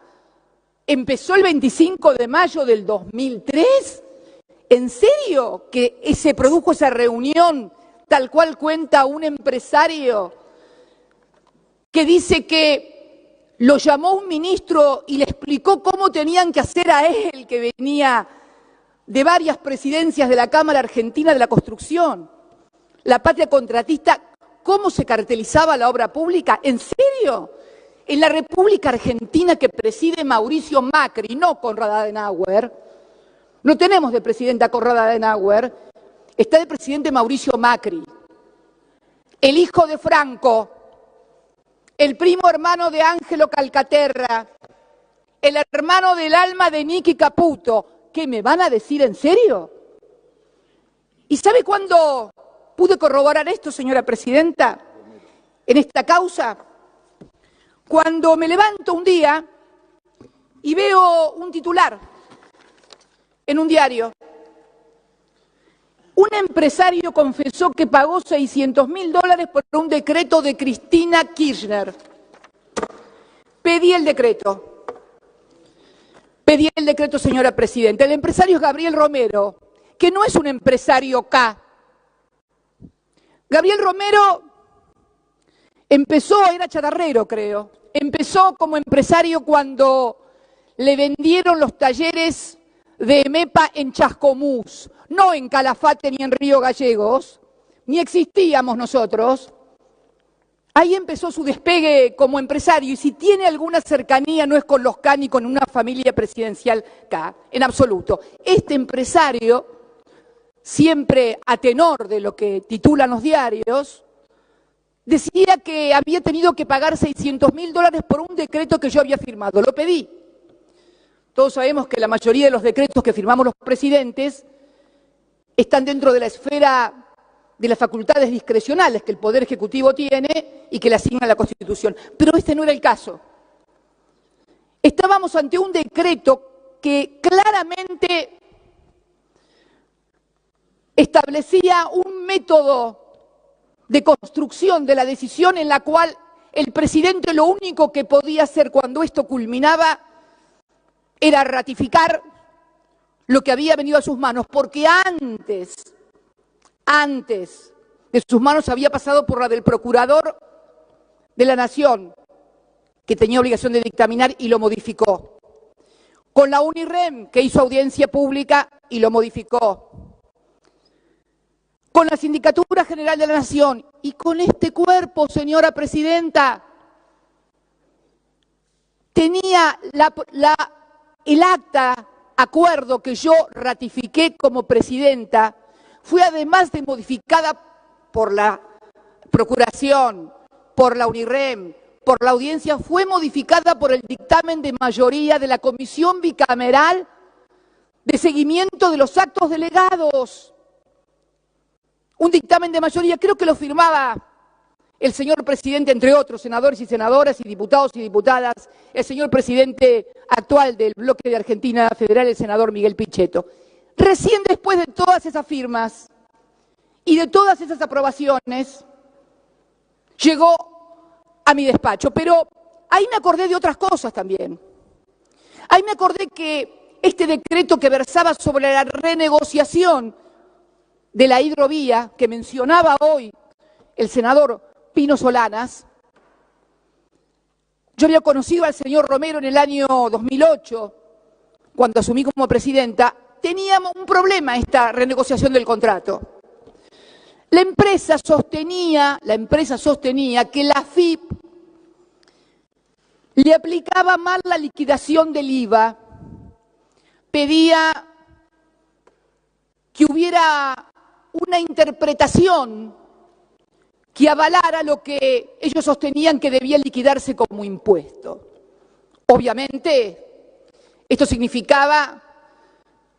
empezó el 25 de mayo del 2003? ¿En serio que se produjo esa reunión tal cual cuenta un empresario que dice que lo llamó un ministro y le explicó cómo tenían que hacer a él, que venía de varias presidencias de la Cámara Argentina de la Construcción? La patria contratista, ¿cómo se cartelizaba la obra pública? ¿En serio? En la República Argentina que preside Mauricio Macri, no Konrad Adenauer, no tenemos de presidenta a Konrad Adenauer, está de presidente Mauricio Macri, el hijo de Franco, el primo hermano de Ángelo Calcaterra, el hermano del alma de Nicky Caputo. ¿Qué me van a decir en serio? ¿Y sabe cuándo pude corroborar esto, señora presidenta, en esta causa? Cuando me levanto un día y veo un titular en un diario. Un empresario confesó que pagó $600.000 por un decreto de Cristina Kirchner. Pedí el decreto, señora presidenta. El empresario es Gabriel Romero, que no es un empresario K. Gabriel Romero empezó, era chatarrero creo, empezó como empresario cuando le vendieron los talleres de EMEPA en Chascomús, no en Calafate ni en Río Gallegos, ni existíamos nosotros. Ahí empezó su despegue como empresario, y si tiene alguna cercanía no es con los K ni con una familia presidencial K, en absoluto. Este empresario, siempre a tenor de lo que titulan los diarios, decía que había tenido que pagar $600.000 por un decreto que yo había firmado. Lo pedí. Todos sabemos que la mayoría de los decretos que firmamos los presidentes están dentro de la esfera de las facultades discrecionales que el Poder Ejecutivo tiene y que le asigna la Constitución. Pero este no era el caso. Estábamos ante un decreto que claramente establecía un método de construcción de la decisión en la cual el presidente lo único que podía hacer cuando esto culminaba era ratificar lo que había venido a sus manos, porque antes de sus manos había pasado por la del Procurador de la Nación, que tenía obligación de dictaminar y lo modificó. Con la UNIREM, que hizo audiencia pública y lo modificó. Con la Sindicatura General de la Nación y con este cuerpo, señora presidenta, tenía el acta, acuerdo que yo ratifiqué como presidenta, fue además de modificada por la Procuración, por la UNIREM, por la audiencia, fue modificada por el dictamen de mayoría de la Comisión Bicameral de Seguimiento de los Actos Delegados. Un dictamen de mayoría, creo que lo firmaba el señor presidente, entre otros senadores y senadoras y diputados y diputadas, el señor presidente actual del bloque de Argentina Federal, el senador Miguel Pichetto. Recién después de todas esas firmas y de todas esas aprobaciones, llegó a mi despacho. Pero ahí me acordé de otras cosas también. Ahí me acordé que este decreto que versaba sobre la renegociación de la hidrovía, que mencionaba hoy el senador Pino Solanas, yo había conocido al señor Romero en el año 2008, cuando asumí como presidenta. Teníamos un problema esta renegociación del contrato. La empresa sostenía que la AFIP le aplicaba mal la liquidación del IVA, pedía que hubiera una interpretación que avalara lo que ellos sostenían que debía liquidarse como impuesto. Obviamente, esto significaba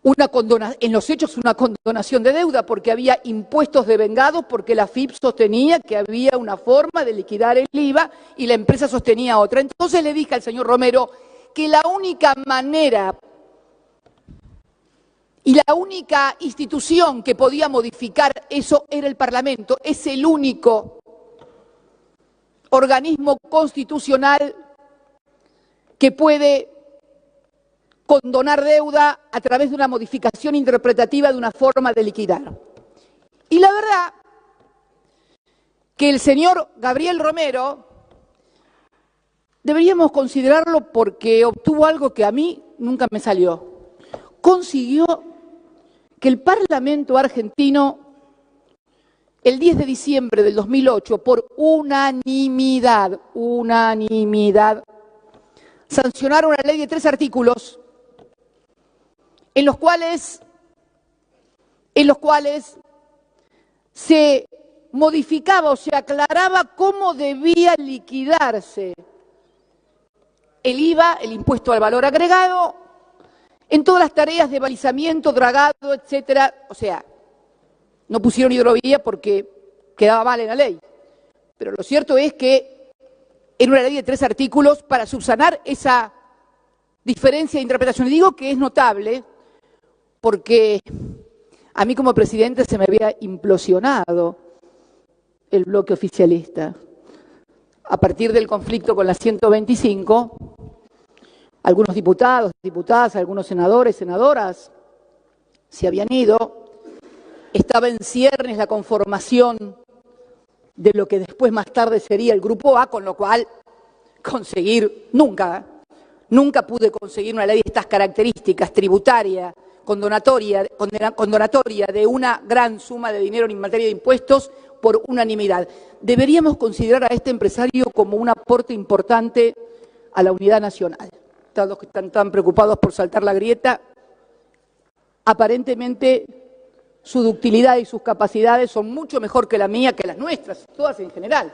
en los hechos una condonación de deuda, porque había impuestos devengados, porque la AFIP sostenía que había una forma de liquidar el IVA y la empresa sostenía otra. Entonces le dije al señor Romero que la única manera y la única institución que podía modificar eso era el Parlamento. Es el único organismo constitucional que puede condonar deuda a través de una modificación interpretativa de una forma de liquidar. Y la verdad que el señor Gabriel Romero deberíamos considerarlo porque obtuvo algo que a mí nunca me salió. Consiguió que el Parlamento argentino, el 10 de diciembre del 2008, por unanimidad, sancionara una ley de 3 artículos en los cuales se modificaba o se aclaraba cómo debía liquidarse el IVA, el impuesto al valor agregado, en todas las tareas de balizamiento, dragado, etcétera. O sea, no pusieron hidrovía porque quedaba mal en la ley. Pero lo cierto es que era una ley de 3 artículos para subsanar esa diferencia de interpretación. Y digo que es notable porque a mí como presidente se me había implosionado el bloque oficialista. A partir del conflicto con la 125, algunos diputados, diputadas, algunos senadores, senadoras se habían ido. Estaba en ciernes la conformación de lo que después más tarde sería el Grupo A, con lo cual nunca pude conseguir una ley de estas características, tributaria, condonatoria de una gran suma de dinero en materia de impuestos por unanimidad. Deberíamos considerar a este empresario como un aporte importante a la unidad nacional. Todos los que están tan preocupados por saltar la grieta, aparentemente su ductilidad y sus capacidades son mucho mejor que la mía, que las nuestras, todas en general,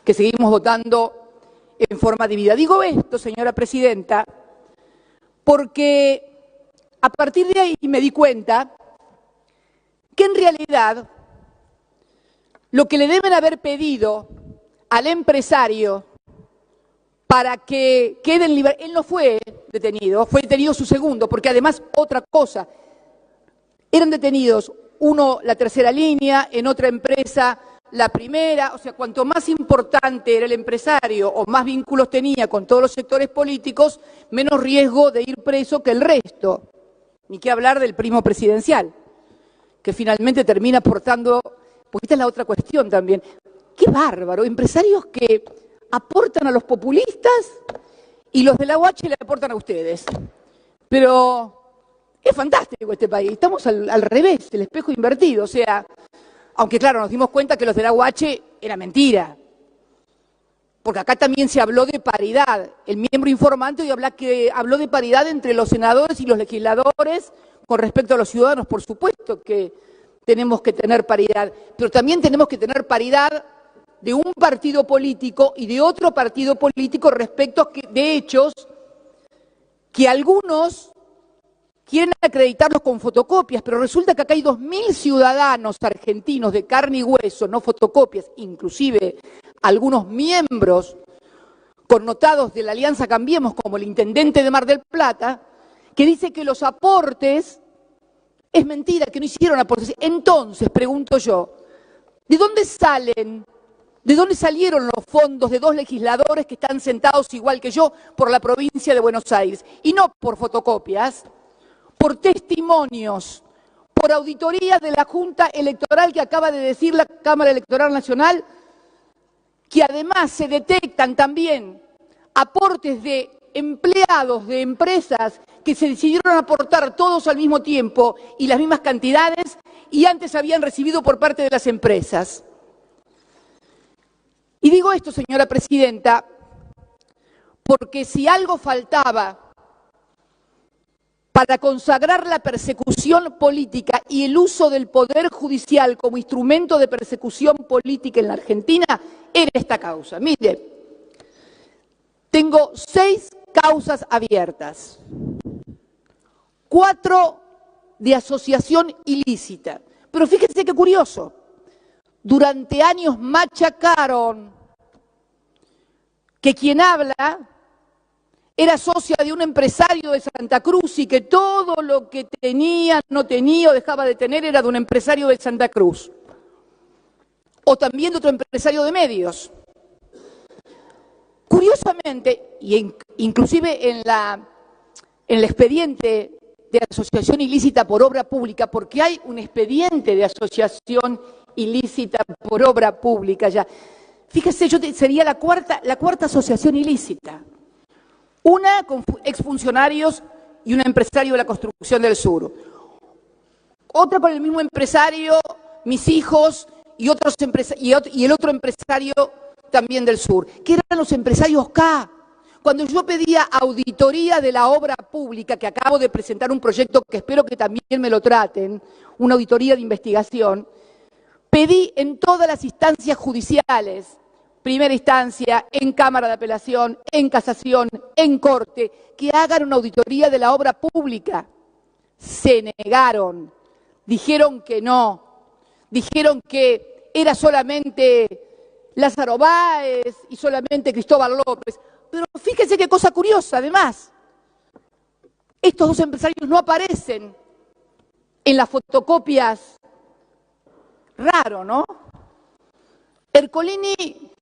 que seguimos votando en forma dividida. Digo esto, señora presidenta, porque a partir de ahí me di cuenta que en realidad lo que le deben haber pedido al empresario para que quede en libertad, él no fue detenido su segundo, porque además otra cosa, eran detenidos uno la tercera línea, en otra empresa la primera, o sea, cuanto más importante era el empresario o más vínculos tenía con todos los sectores políticos, menos riesgo de ir preso que el resto. Ni qué hablar del primo presidencial, que finalmente termina aportando, porque esta es la otra cuestión también. ¡Qué bárbaro! Empresarios que aportan a los populistas y los de la UH le aportan a ustedes. Pero es fantástico este país, estamos al revés, el espejo invertido, o sea, aunque claro, nos dimos cuenta que los de la UH era mentira, porque acá también se habló de paridad. El miembro informante hoy habló de paridad entre los senadores y los legisladores con respecto a los ciudadanos. Por supuesto que tenemos que tener paridad, pero también tenemos que tener paridad de un partido político y de otro partido político respecto de hechos que algunos quieren acreditarlos con fotocopias, pero resulta que acá hay 2.000 ciudadanos argentinos de carne y hueso, no fotocopias, inclusive algunos miembros connotados de la Alianza Cambiemos, como el intendente de Mar del Plata, que dice que los aportes es mentira, que no hicieron aportes. Entonces, pregunto yo, ¿de dónde salen? ¿De dónde salieron los fondos de 2 legisladores que están sentados igual que yo por la provincia de Buenos Aires? Y no por fotocopias, por testimonios, por auditorías de la Junta Electoral que acaba de decir la Cámara Electoral Nacional, que además se detectan también aportes de empleados de empresas que se decidieron aportar todos al mismo tiempo y las mismas cantidades y antes habían recibido por parte de las empresas. Y digo esto, señora presidenta, porque si algo faltaba para consagrar la persecución política y el uso del Poder Judicial como instrumento de persecución política en la Argentina era esta causa. Mire, tengo 6 causas abiertas, 4 de asociación ilícita. Pero fíjense qué curioso, durante años machacaron que quien habla era socia de un empresario de Santa Cruz y que todo lo que tenía, no tenía o dejaba de tener era de un empresario de Santa Cruz. O también de otro empresario de medios. Curiosamente, y inclusive en el expediente de asociación ilícita por obra pública, porque hay un expediente de asociación ilícita por obra pública ya. Fíjese, sería la cuarta asociación ilícita. Una con exfuncionarios y un empresario de la construcción del sur. Otra con el mismo empresario, mis hijos y el otro empresario también del sur, que eran los empresarios K. Cuando yo pedía auditoría de la obra pública, que acabo de presentar un proyecto que espero que también me lo traten, una auditoría de investigación, pedí en todas las instancias judiciales, primera instancia, en Cámara de Apelación, en Casación, en Corte, que hagan una auditoría de la obra pública. Se negaron, dijeron que no, dijeron que era solamente Lázaro Báez y solamente Cristóbal López. Pero fíjense qué cosa curiosa, además, estos 2 empresarios no aparecen en las fotocopias. Raro, ¿no? Ercolini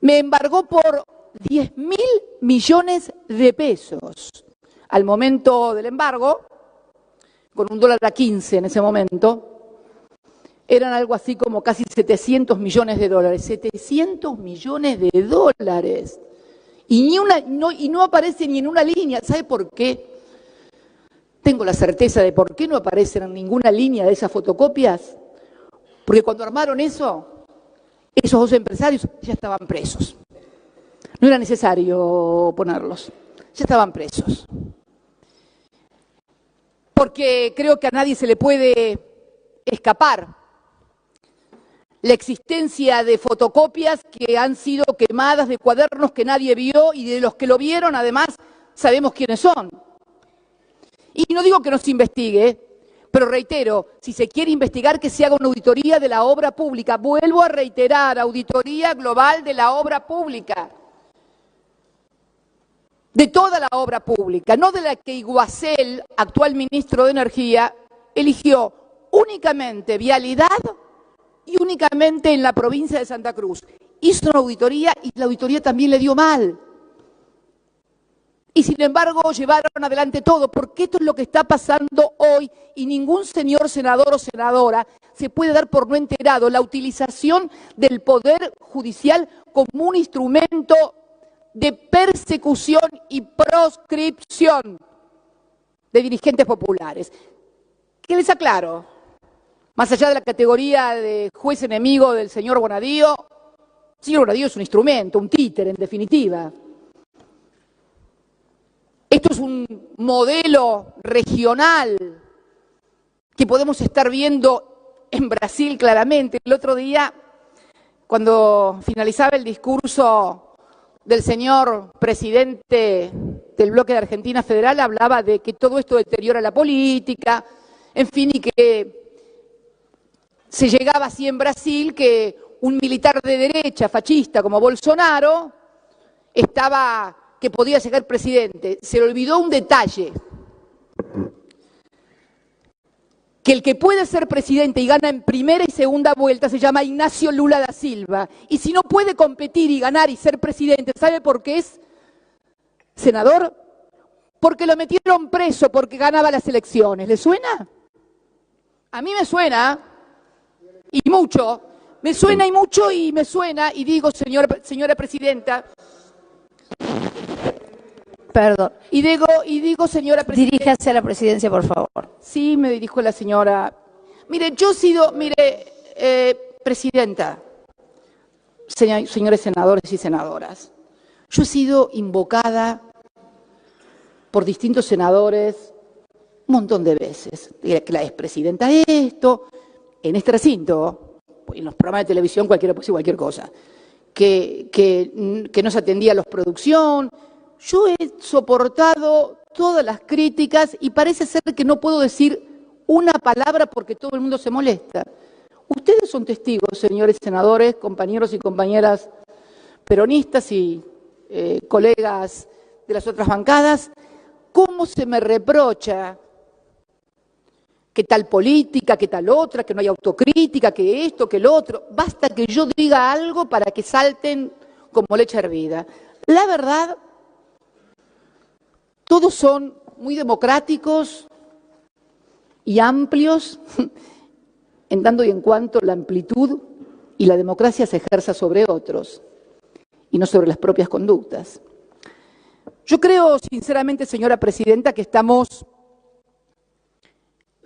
me embargó por 10.000 millones de pesos. Al momento del embargo, con $1.15 en ese momento, eran algo así como casi 700 millones de dólares. 700 millones de dólares. Y no aparece ni en una línea. ¿Sabe por qué? Tengo la certeza de por qué no aparecen en ninguna línea de esas fotocopias. Porque cuando armaron eso, esos 2 empresarios ya estaban presos. No era necesario ponerlos, ya estaban presos. Porque creo que a nadie se le puede escapar la existencia de fotocopias que han sido quemadas, de cuadernos que nadie vio y de los que lo vieron, además, sabemos quiénes son. Y no digo que no se investigue, pero reitero, si se quiere investigar, que se haga una auditoría de la obra pública. Vuelvo a reiterar, auditoría global de la obra pública. De toda la obra pública, no de la que Iguacel, actual ministro de Energía, eligió únicamente vialidad y únicamente en la provincia de Santa Cruz. Hizo una auditoría y la auditoría también le dio mal. Y sin embargo llevaron adelante todo, porque esto es lo que está pasando hoy y ningún señor senador o senadora se puede dar por no enterado. La utilización del Poder Judicial como un instrumento de persecución y proscripción de dirigentes populares. ¿Qué les aclaro? Más allá de la categoría de juez enemigo del señor Bonadío, el señor Bonadío es un instrumento, un títere en definitiva. Esto es un modelo regional que podemos estar viendo en Brasil claramente. El otro día, cuando finalizaba el discurso del señor presidente del bloque de Argentina Federal, hablaba de que todo esto deteriora la política, en fin, y que se llegaba así en Brasil que un militar de derecha, fascista como Bolsonaro, que podía ser presidente. Se le olvidó un detalle, que el que puede ser presidente y gana en primera y segunda vuelta se llama Ignacio Lula da Silva. Y si no puede competir y ganar y ser presidente, ¿sabe por qué es senador? Porque lo metieron preso porque ganaba las elecciones. ¿Le suena? A mí me suena, y mucho, me suena y mucho y me suena, y digo, señora presidenta, perdón, y digo, señora presidenta. Diríjase a la presidencia, por favor. Sí, me dirijo a la señora. Mire, presidenta, señores senadores y senadoras, yo he sido invocada por distintos senadores un montón de veces. Que la expresidenta esto, en este recinto, en los programas de televisión cualquiera puede decir cualquier cosa, que no se atendía a la producción. Yo he soportado todas las críticas y parece ser que no puedo decir una palabra porque todo el mundo se molesta. Ustedes son testigos, señores senadores, compañeros y compañeras peronistas y colegas de las otras bancadas, cómo se me reprocha que tal política, que tal otra, que no hay autocrítica, que esto, que lo otro. Basta que yo diga algo para que salten como leche hervida. La verdad, todos son muy democráticos y amplios, en tanto y en cuanto la amplitud y la democracia se ejerza sobre otros y no sobre las propias conductas. Yo creo, sinceramente, señora presidenta, que estamos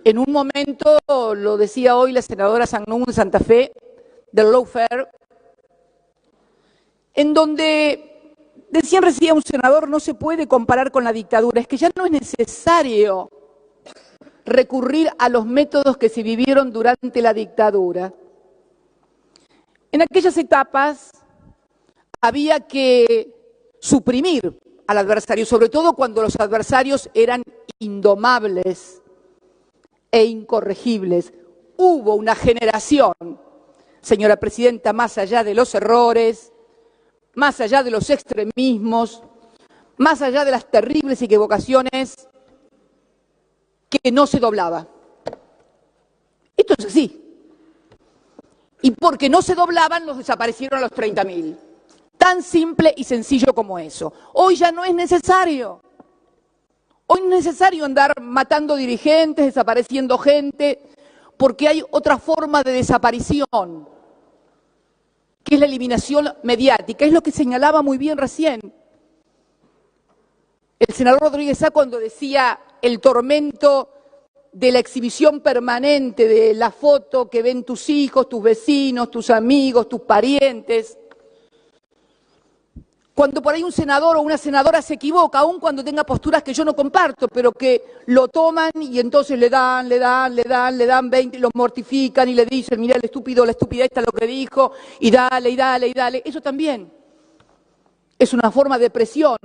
en un momento, lo decía hoy la senadora Sangnún de Santa Fe, del lawfare, en donde, decían recién un senador, no se puede comparar con la dictadura, es que ya no es necesario recurrir a los métodos que se vivieron durante la dictadura. En aquellas etapas había que suprimir al adversario, sobre todo cuando los adversarios eran indomables e incorregibles. Hubo una generación, señora presidenta, más allá de los errores, más allá de los extremismos, más allá de las terribles equivocaciones, que no se doblaba. Esto es así. Y porque no se doblaban, los desaparecieron a los 30.000. Tan simple y sencillo como eso. Hoy ya no es necesario. Hoy no es necesario andar matando dirigentes, desapareciendo gente, porque hay otra forma de desaparición, que es la eliminación mediática. Es lo que señalaba muy bien recién el senador Rodríguez Sá cuando decía el tormento de la exhibición permanente de la foto que ven tus hijos, tus vecinos, tus amigos, tus parientes. Cuando por ahí un senador o una senadora se equivoca, aun cuando tenga posturas que yo no comparto, pero que lo toman y entonces le dan 20, lo mortifican y le dicen, mira el estúpido, la estúpida esta lo que dijo, y dale. Eso también es una forma de presión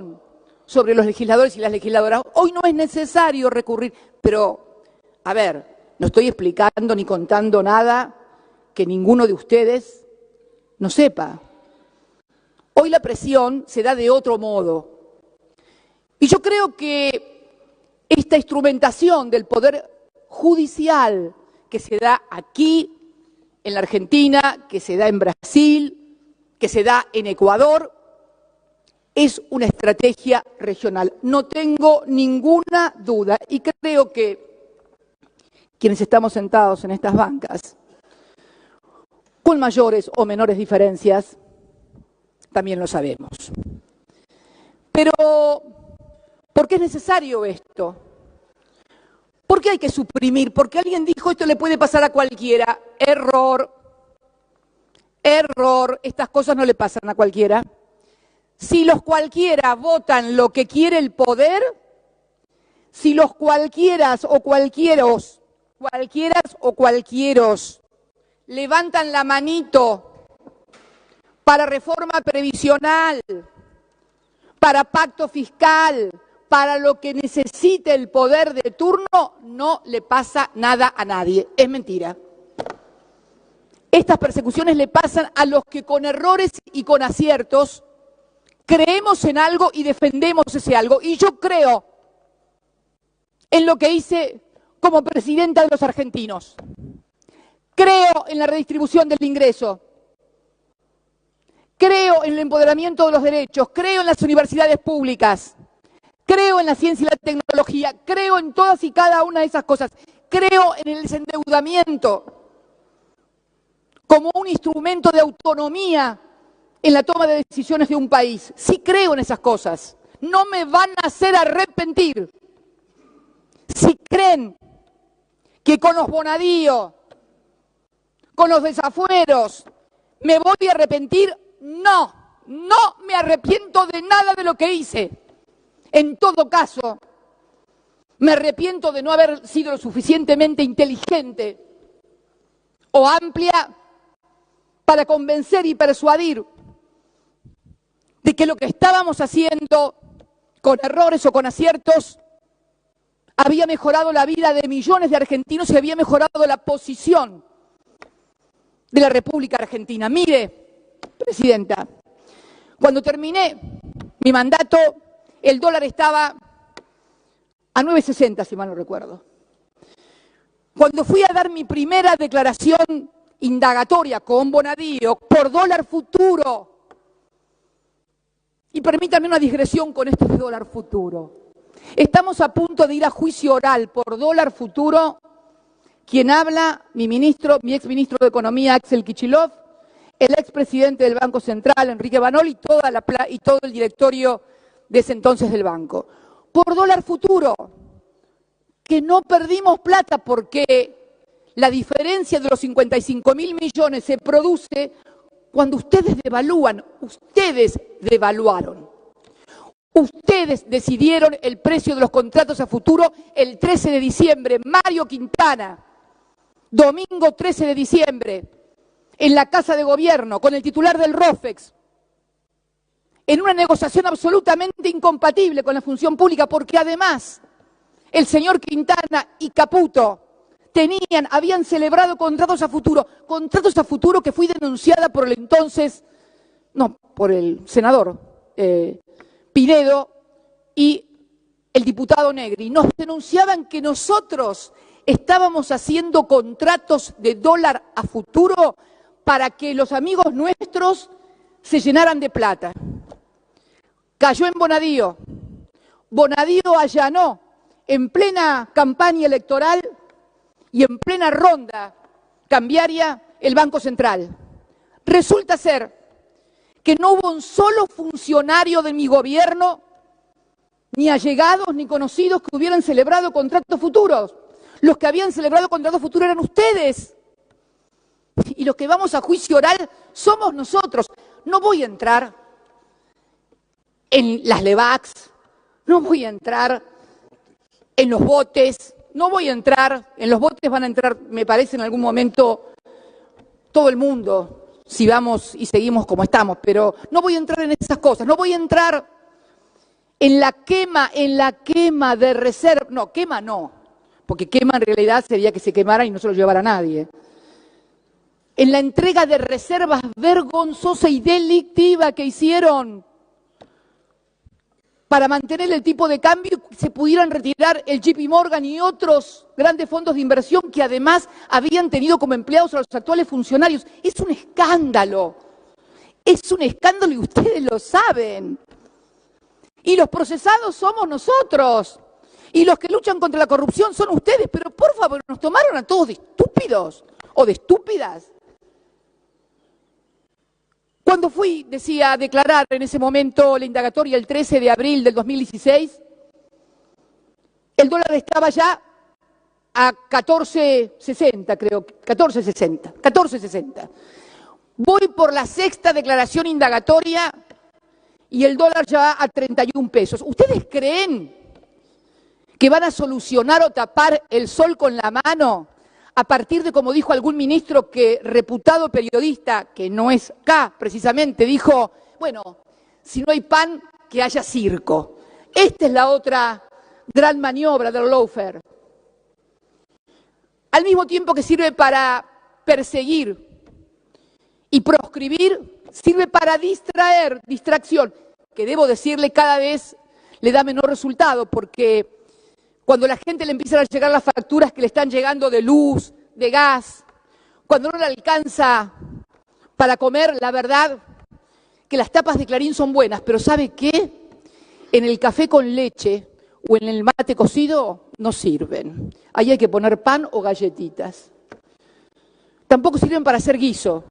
sobre los legisladores y las legisladoras. Hoy no es necesario recurrir, pero, a ver, no estoy explicando ni contando nada que ninguno de ustedes no sepa. Hoy la presión se da de otro modo. Y yo creo que esta instrumentación del poder judicial que se da aquí, en la Argentina, que se da en Brasil, que se da en Ecuador, es una estrategia regional. No tengo ninguna duda y creo que quienes estamos sentados en estas bancas, con mayores o menores diferencias, también lo sabemos. Pero, ¿por qué es necesario esto? ¿Por qué hay que suprimir? Porque alguien dijo esto le puede pasar a cualquiera. Error, estas cosas no le pasan a cualquiera. Si los cualquiera votan lo que quiere el poder, si los cualquieras o cualquieros levantan la manito para reforma previsional, para pacto fiscal, para lo que necesite el poder de turno, no le pasa nada a nadie. Es mentira. Estas persecuciones le pasan a los que con errores y con aciertos creemos en algo y defendemos ese algo. Y yo creo en lo que hice como presidenta de los argentinos. Creo en la redistribución del ingreso. Creo en el empoderamiento de los derechos. Creo en las universidades públicas. Creo en la ciencia y la tecnología. Creo en todas y cada una de esas cosas. Creo en el desendeudamiento como un instrumento de autonomía en la toma de decisiones de un país. Sí creo en esas cosas. No me van a hacer arrepentir. Si creen que con los bonadíos, con los desafueros, me voy a arrepentir, no me arrepiento de nada de lo que hice. En todo caso, Me arrepiento de no haber sido lo suficientemente inteligente o amplia para convencer y persuadir de que lo que estábamos haciendo, con errores o con aciertos, había mejorado la vida de millones de argentinos y había mejorado la posición de la República Argentina. Mire, Presidenta, cuando terminé mi mandato, el dólar estaba a 9.60, si mal no recuerdo. Cuando fui a dar mi primera declaración indagatoria con Bonadío por dólar futuro, y permítanme una digresión con esto de dólar futuro, estamos a punto de ir a juicio oral por dólar futuro. Quien habla, mi exministro de Economía, Axel Kicillof, el expresidente del Banco Central, Enrique Banol, y todo el directorio de ese entonces del banco. Por dólar futuro, que no perdimos plata porque la diferencia de los 55.000 millones se produce cuando ustedes devalúan, ustedes devaluaron. Ustedes decidieron el precio de los contratos a futuro el 13 de diciembre. Mario Quintana, domingo 13 de diciembre, en la Casa de Gobierno, con el titular del ROFEX, en una negociación absolutamente incompatible con la función pública, porque además el señor Quintana y Caputo habían celebrado contratos a futuro que fui denunciada por el senador Pinedo y el diputado Negri. Nos denunciaban que nosotros estábamos haciendo contratos de dólar a futuro para que los amigos nuestros se llenaran de plata. Cayó en Bonadío. Bonadío allanó en plena campaña electoral y en plena ronda cambiaria el Banco Central. Resulta ser que no hubo un solo funcionario de mi gobierno, ni allegados ni conocidos, que hubieran celebrado contratos futuros. Los que habían celebrado contratos futuros eran ustedes. Y los que vamos a juicio oral somos nosotros. No voy a entrar en las LEVAX, no voy a entrar en los botes, no voy a entrar, en los botes van a entrar, me parece, en algún momento todo el mundo, si vamos y seguimos como estamos, pero no voy a entrar en esas cosas, no voy a entrar en la quema de reserva, no, quema no, porque quema en realidad sería que se quemara y no se lo llevara nadie. En la entrega de reservas vergonzosa y delictiva que hicieron para mantener el tipo de cambio y se pudieran retirar el JP Morgan y otros grandes fondos de inversión que además habían tenido como empleados a los actuales funcionarios. Es un escándalo y ustedes lo saben. Y los procesados somos nosotros. Y los que luchan contra la corrupción son ustedes. Pero por favor, nos tomaron a todos de estúpidos o de estúpidas. Cuando fui, decía, a declarar en ese momento la indagatoria el 13 de abril del 2016, el dólar estaba ya a 14.60, creo, 14.60. Voy por la sexta declaración indagatoria y el dólar ya va a 31 pesos. ¿Ustedes creen que van a solucionar o tapar el sol con la mano a partir de, como dijo algún ministro que reputado periodista, que no es acá precisamente, dijo, bueno, si no hay pan, que haya circo? Esta es la otra gran maniobra del lawfare. Al mismo tiempo que sirve para perseguir y proscribir, sirve para distracción, que debo decirle cada vez le da menor resultado, porque cuando la gente le empiezan a llegar las facturas que le están llegando de luz, de gas, cuando no le alcanza para comer, la verdad que las tapas de Clarín son buenas, pero ¿sabe qué? En el café con leche o en el mate cocido no sirven. Ahí hay que poner pan o galletitas. Tampoco sirven para hacer guiso,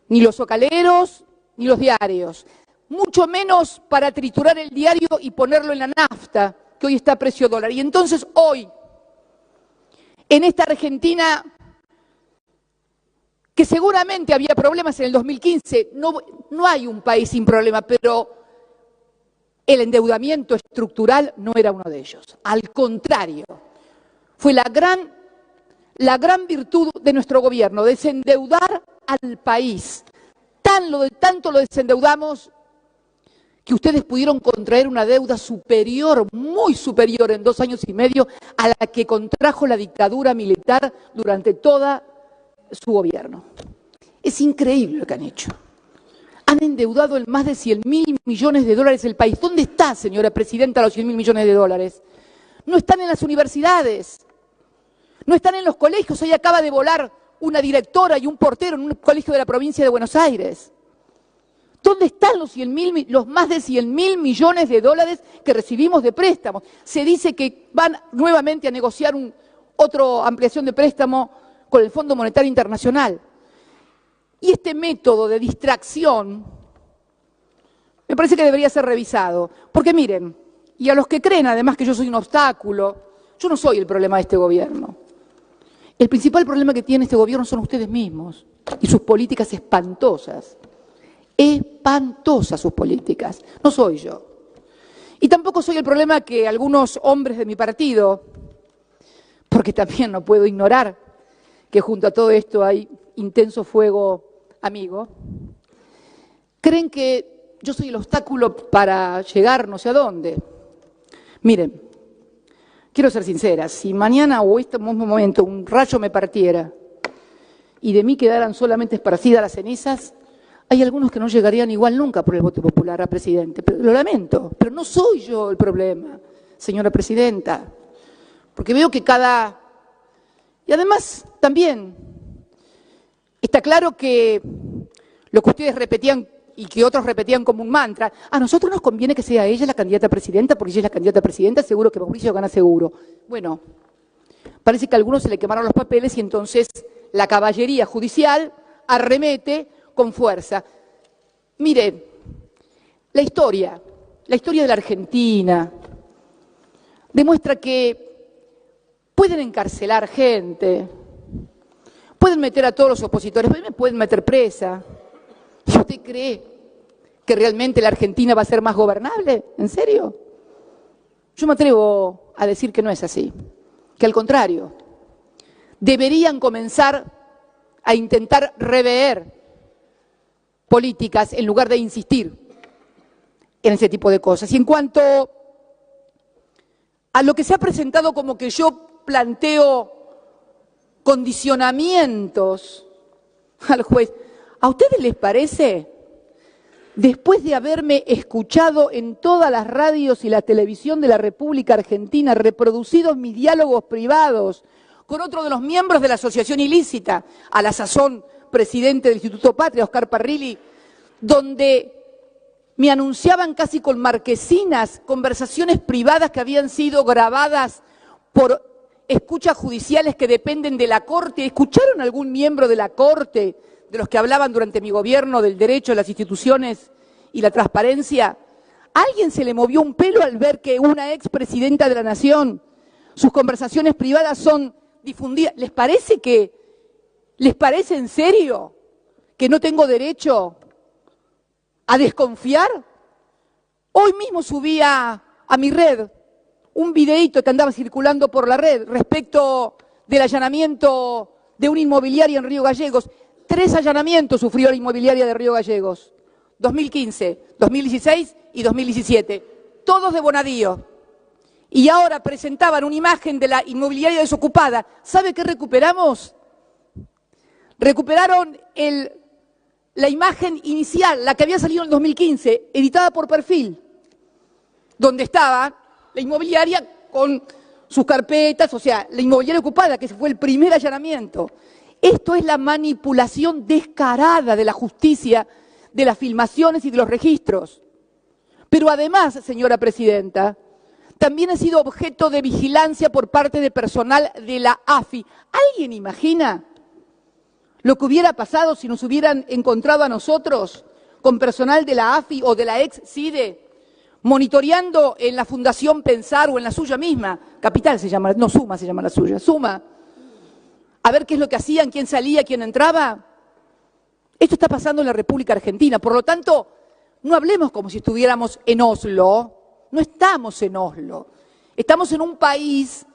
ni los zocaleros, ni los diarios. Mucho menos para triturar el diario y ponerlo en la nafta, que hoy está a precio dólar. Y entonces hoy, en esta Argentina, que seguramente había problemas en el 2015, no hay un país sin problemas, pero el endeudamiento estructural no era uno de ellos. Al contrario, fue la gran virtud de nuestro gobierno, desendeudar al país. Tanto lo desendeudamos que ustedes pudieron contraer una deuda superior, muy superior en 2 años y medio a la que contrajo la dictadura militar durante toda su gobierno. Es increíble lo que han hecho. Han endeudado en más de 100.000 millones de dólares el país. ¿Dónde está, señora presidenta, los 100.000 millones de dólares? No están en las universidades, no están en los colegios. Hoy acaba de volar una directora y un portero en un colegio de la provincia de Buenos Aires. ¿Dónde están los más de 100.000 millones de dólares que recibimos de préstamos? Se dice que van nuevamente a negociar otra ampliación de préstamo con el Fondo Monetario Internacional. Y este método de distracción me parece que debería ser revisado. Porque miren, y a los que creen además que yo soy un obstáculo, yo no soy el problema de este gobierno. El principal problema que tiene este gobierno son ustedes mismos y sus políticas espantosas. Espantosas sus políticas, no soy yo. Y tampoco soy el problema que algunos hombres de mi partido, porque también no puedo ignorar que junto a todo esto hay intenso fuego amigo, creen que yo soy el obstáculo para llegar no sé a dónde. Miren, quiero ser sincera, si mañana o este mismo momento un rayo me partiera y de mí quedaran solamente esparcidas las cenizas, hay algunos que no llegarían igual nunca por el voto popular a presidente. Pero lo lamento, pero no soy yo el problema, señora presidenta. Porque veo que y además también está claro que lo que ustedes repetían y que otros repetían como un mantra, a nosotros nos conviene que sea ella la candidata a presidenta, porque ella es la candidata a presidenta, seguro que Mauricio gana seguro. Bueno, parece que a algunos se le quemaron los papeles y entonces la caballería judicial arremete con fuerza. Mire, la historia de la Argentina demuestra que pueden encarcelar gente, pueden meter a todos los opositores, me pueden meter presa. ¿Y usted cree que realmente la Argentina va a ser más gobernable? ¿En serio? Yo me atrevo a decir que no es así, que al contrario, deberían comenzar a intentar rever políticas en lugar de insistir en ese tipo de cosas. Y en cuanto a lo que se ha presentado como que yo planteo condicionamientos al juez, ¿a ustedes les parece, después de haberme escuchado en todas las radios y la televisión de la República Argentina, reproducidos mis diálogos privados con otro de los miembros de la asociación ilícita, a la sazón presidente del Instituto Patria, Oscar Parrilli, donde me anunciaban casi con marquesinas conversaciones privadas que habían sido grabadas por escuchas judiciales que dependen de la Corte? ¿Escucharon algún miembro de la Corte, de los que hablaban durante mi gobierno del derecho a las instituciones y la transparencia? ¿A alguien se le movió un pelo al ver que una expresidenta de la Nación, sus conversaciones privadas son difundidas? ¿Les parece en serio que no tengo derecho a desconfiar? Hoy mismo subí a mi red un videíto que andaba circulando por la red respecto del allanamiento de una inmobiliaria en Río Gallegos. 3 allanamientos sufrió la inmobiliaria de Río Gallegos, 2015, 2016 y 2017, todos de Bonadío. Y ahora presentaban una imagen de la inmobiliaria desocupada. ¿Sabe qué recuperamos? Recuperaron la imagen inicial, la que había salido en el 2015, editada por Perfil, donde estaba la inmobiliaria con sus carpetas, o sea, la inmobiliaria ocupada, que fue el primer allanamiento. Esto es la manipulación descarada de la justicia, de las filmaciones y de los registros. Pero además, señora presidenta, también ha sido objeto de vigilancia por parte de personal de la AFI. ¿Alguien imagina lo que hubiera pasado si nos hubieran encontrado a nosotros con personal de la AFI o de la ex-CIDE monitoreando en la Fundación Pensar o en la suya misma? Capital se llama, no, Suma se llama la suya, Suma. A ver qué es lo que hacían, quién salía, quién entraba. Esto está pasando en la República Argentina. Por lo tanto, no hablemos como si estuviéramos en Oslo, no estamos en Oslo. Estamos en un país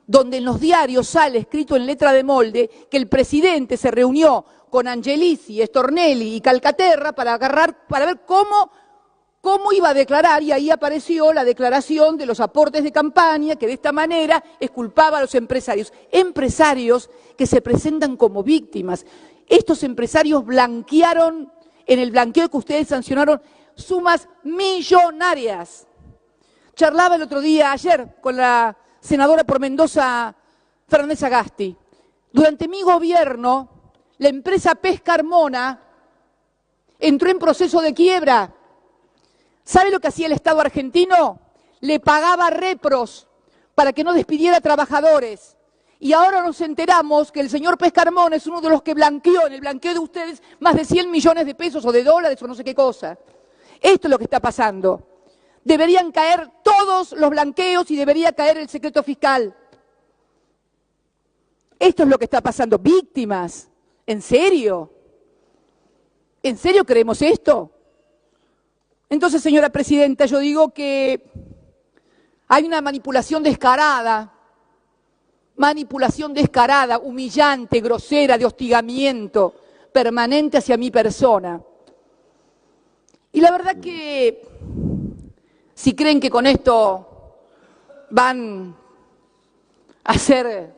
donde en los diarios sale escrito en letra de molde que el presidente se reunió con Angelici, Stornelli y Calcaterra para ver cómo iba a declarar, y ahí apareció la declaración de los aportes de campaña, que de esta manera exculpaba a los empresarios. Empresarios que se presentan como víctimas. Estos empresarios blanquearon, en el blanqueo que ustedes sancionaron, sumas millonarias. Charlaba el otro día, ayer, con la senadora por Mendoza, Fernández Sagasti. Durante mi gobierno, la empresa Pesca Carmona entró en proceso de quiebra. ¿Sabe lo que hacía el Estado argentino? Le pagaba repros para que no despidiera trabajadores. Y ahora nos enteramos que el señor Pesca Carmona es uno de los que blanqueó, en el blanqueo de ustedes, más de 100 millones de pesos o de dólares o no sé qué cosa. Esto es lo que está pasando. Deberían caer todos los blanqueos y debería caer el secreto fiscal. Esto es lo que está pasando. Víctimas. ¿En serio? ¿En serio creemos esto? Entonces, señora presidenta, yo digo que hay una manipulación descarada, humillante, grosera, de hostigamiento permanente hacia mi persona. Y la verdad que si creen que con esto van a hacer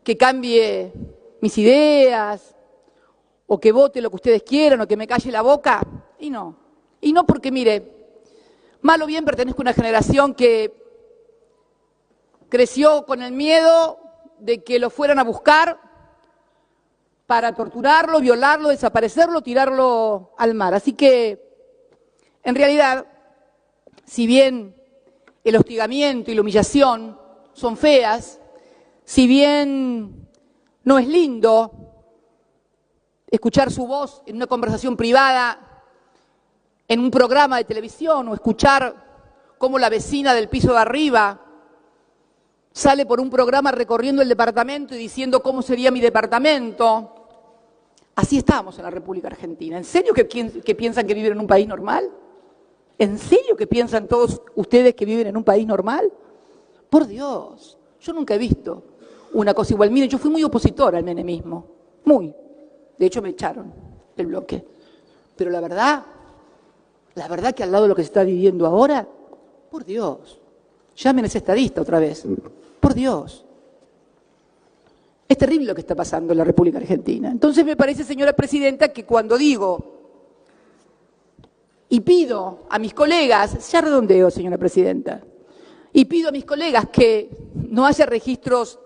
que cambie mis ideas, o que vote lo que ustedes quieran, o que me calle la boca, y no. Y no porque, mire, mal o bien pertenezco a una generación que creció con el miedo de que lo fueran a buscar para torturarlo, violarlo, desaparecerlo, tirarlo al mar. Así que, en realidad, si bien el hostigamiento y la humillación son feas, si bien no es lindo escuchar su voz en una conversación privada, en un programa de televisión, o escuchar cómo la vecina del piso de arriba sale por un programa recorriendo el departamento y diciendo cómo sería mi departamento. Así estamos en la República Argentina. ¿En serio que piensan que viven en un país normal? ¿En serio que piensan todos ustedes que viven en un país normal? Por Dios, yo nunca he visto una cosa igual. Miren, yo fui muy opositora al menemismo, muy. De hecho, me echaron del bloque. Pero la verdad que al lado de lo que se está viviendo ahora, por Dios, llamen a ese estadista otra vez, por Dios. Es terrible lo que está pasando en la República Argentina. Entonces me parece, señora presidenta, que cuando digo y pido a mis colegas, ya redondeo, señora presidenta, y pido a mis colegas que no haya registros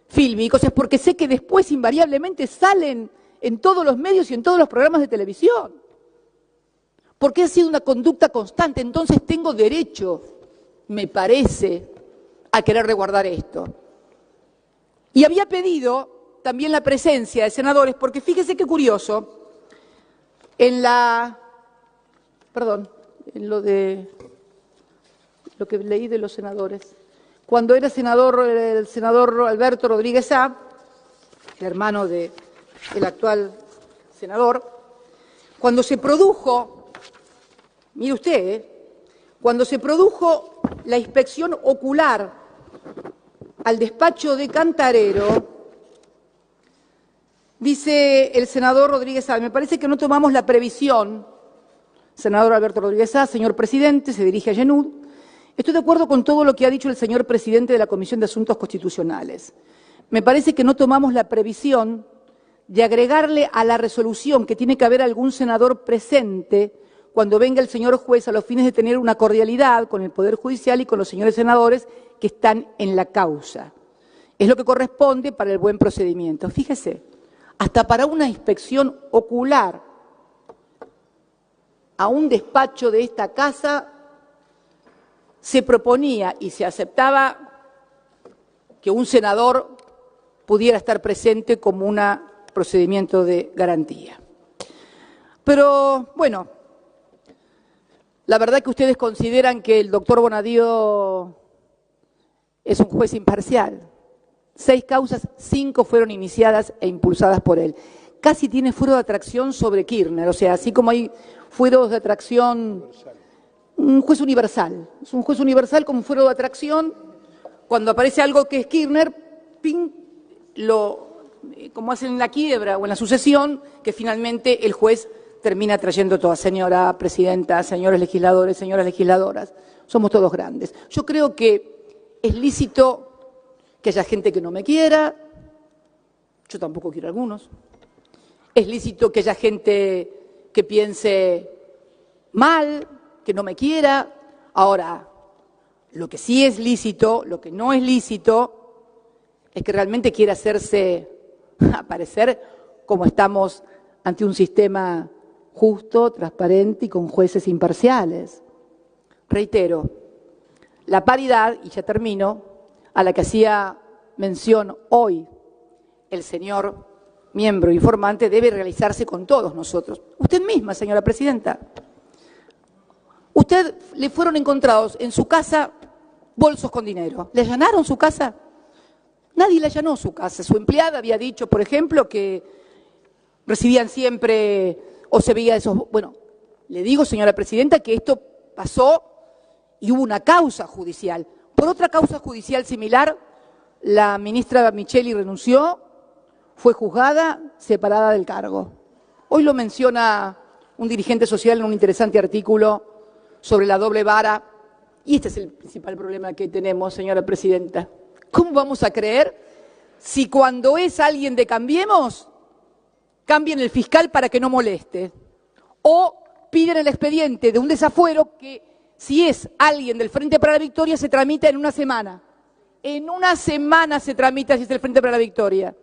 fílmicos, es porque sé que después invariablemente salen en todos los medios y en todos los programas de televisión. Porque ha sido una conducta constante, entonces tengo derecho, me parece, a querer resguardar esto. Y había pedido también la presencia de senadores, porque fíjese qué curioso, en lo que leí de los senadores, cuando era senador, el senador Alberto Rodríguez A., el hermano del actual senador, cuando se produjo, mire usted, cuando se produjo la inspección ocular al despacho de Cantarero, dice el senador Rodríguez A., me parece que no tomamos la previsión, senador Alberto Rodríguez A., señor presidente, se dirige a Yenud, estoy de acuerdo con todo lo que ha dicho el señor presidente de la Comisión de Asuntos Constitucionales. Me parece que no tomamos la previsión de agregarle a la resolución que tiene que haber algún senador presente cuando venga el señor juez a los fines de tener una cordialidad con el Poder Judicial y con los señores senadores que están en la causa. Es lo que corresponde para el buen procedimiento. Fíjese, hasta para una inspección ocular a un despacho de esta casa se proponía y se aceptaba que un senador pudiera estar presente como un procedimiento de garantía. Pero, bueno, la verdad que ustedes consideran que el doctor Bonadío es un juez imparcial. 6 causas, 5 fueron iniciadas e impulsadas por él. Casi tiene fuero de atracción sobre Kirchner, o sea, así como hay fueros de atracción un juez universal. Es un juez universal como fuero de atracción. Cuando aparece algo que es Kirchner, ping, como hacen en la quiebra o en la sucesión, que finalmente el juez termina trayendo todo. Señora presidenta, señores legisladores, señoras legisladoras, somos todos grandes. Yo creo que es lícito que haya gente que no me quiera, yo tampoco quiero a algunos. Es lícito que haya gente que piense mal, que no me quiera. Ahora, lo que sí es lícito, lo que no es lícito, es que realmente quiera hacerse aparecer como estamos ante un sistema justo, transparente y con jueces imparciales. Reitero, la paridad, y ya termino, a la que hacía mención hoy el señor miembro informante, debe realizarse con todos nosotros. Usted misma, señora presidenta. Usted le fueron encontrados en su casa bolsos con dinero. ¿Le allanaron su casa? Nadie le allanó su casa. Su empleada había dicho, por ejemplo, que recibían siempre o se veía esos... Bueno, le digo, señora presidenta, que esto pasó y hubo una causa judicial. Por otra causa judicial similar, la ministra Micheli renunció, fue juzgada, separada del cargo. Hoy lo menciona un dirigente social en un interesante artículo sobre la doble vara. Y este es el principal problema que tenemos, señora presidenta. ¿Cómo vamos a creer si cuando es alguien de Cambiemos, cambian el fiscal para que no moleste? O piden el expediente de un desafuero que, si es alguien del Frente para la Victoria, se tramita en una semana. En una semana se tramita si es el Frente para la Victoria.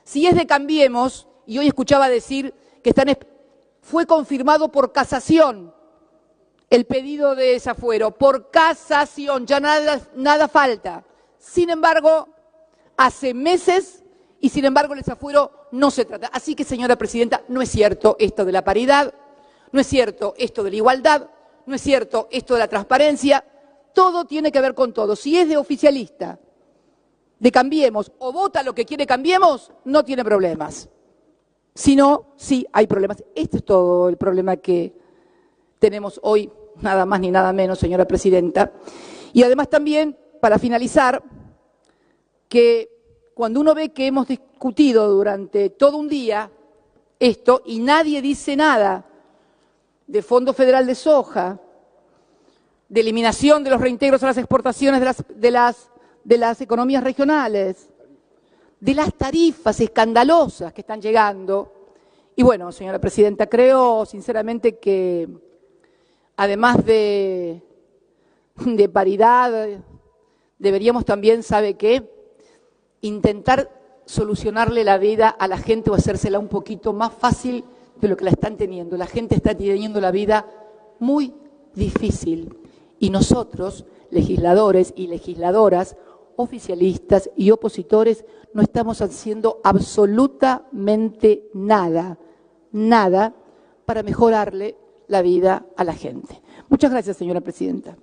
Si es de Cambiemos, y hoy escuchaba decir que fue confirmado por casación el pedido de desafuero, por casación, ya nada falta. Sin embargo, hace meses, y sin embargo el desafuero no se trata. Así que, señora presidenta, no es cierto esto de la paridad, no es cierto esto de la igualdad, no es cierto esto de la transparencia, todo tiene que ver con todo. Si es de oficialista, de Cambiemos, o vota lo que quiere Cambiemos, no tiene problemas. Si no, sí hay problemas. Este es todo el problema que tenemos hoy, nada más ni nada menos, señora presidenta. Y además también, para finalizar, que cuando uno ve que hemos discutido durante todo un día esto y nadie dice nada de Fondo Federal de Soja, de eliminación de los reintegros a las exportaciones de las economías regionales, de las tarifas escandalosas que están llegando. Y bueno, señora presidenta, creo sinceramente que además de paridad, deberíamos también, ¿sabe qué?, intentar solucionarle la vida a la gente o hacérsela un poquito más fácil de lo que la están teniendo. La gente está teniendo la vida muy difícil y nosotros, legisladores y legisladoras, oficialistas y opositores, no estamos haciendo absolutamente nada para mejorarle la vida a la gente. Muchas gracias, señora presidenta.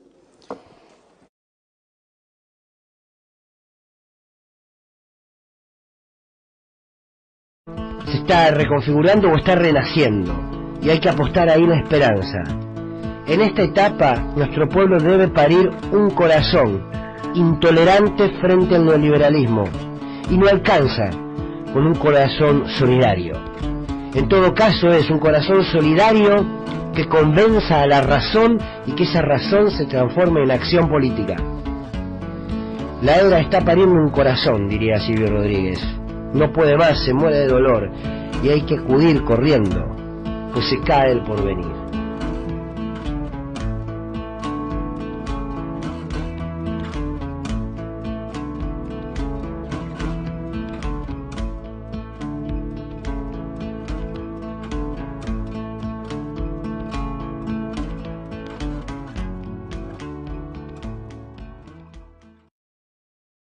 Se está reconfigurando o está renaciendo, y hay que apostar ahí la esperanza. En esta etapa, nuestro pueblo debe parir un corazón intolerante frente al neoliberalismo, y no alcanza con un corazón solidario. En todo caso, es un corazón solidario que convenza a la razón y que esa razón se transforme en acción política. La hebra está pariendo un corazón, diría Silvio Rodríguez. No puede más, se muere de dolor y hay que acudir corriendo, pues se cae el porvenir.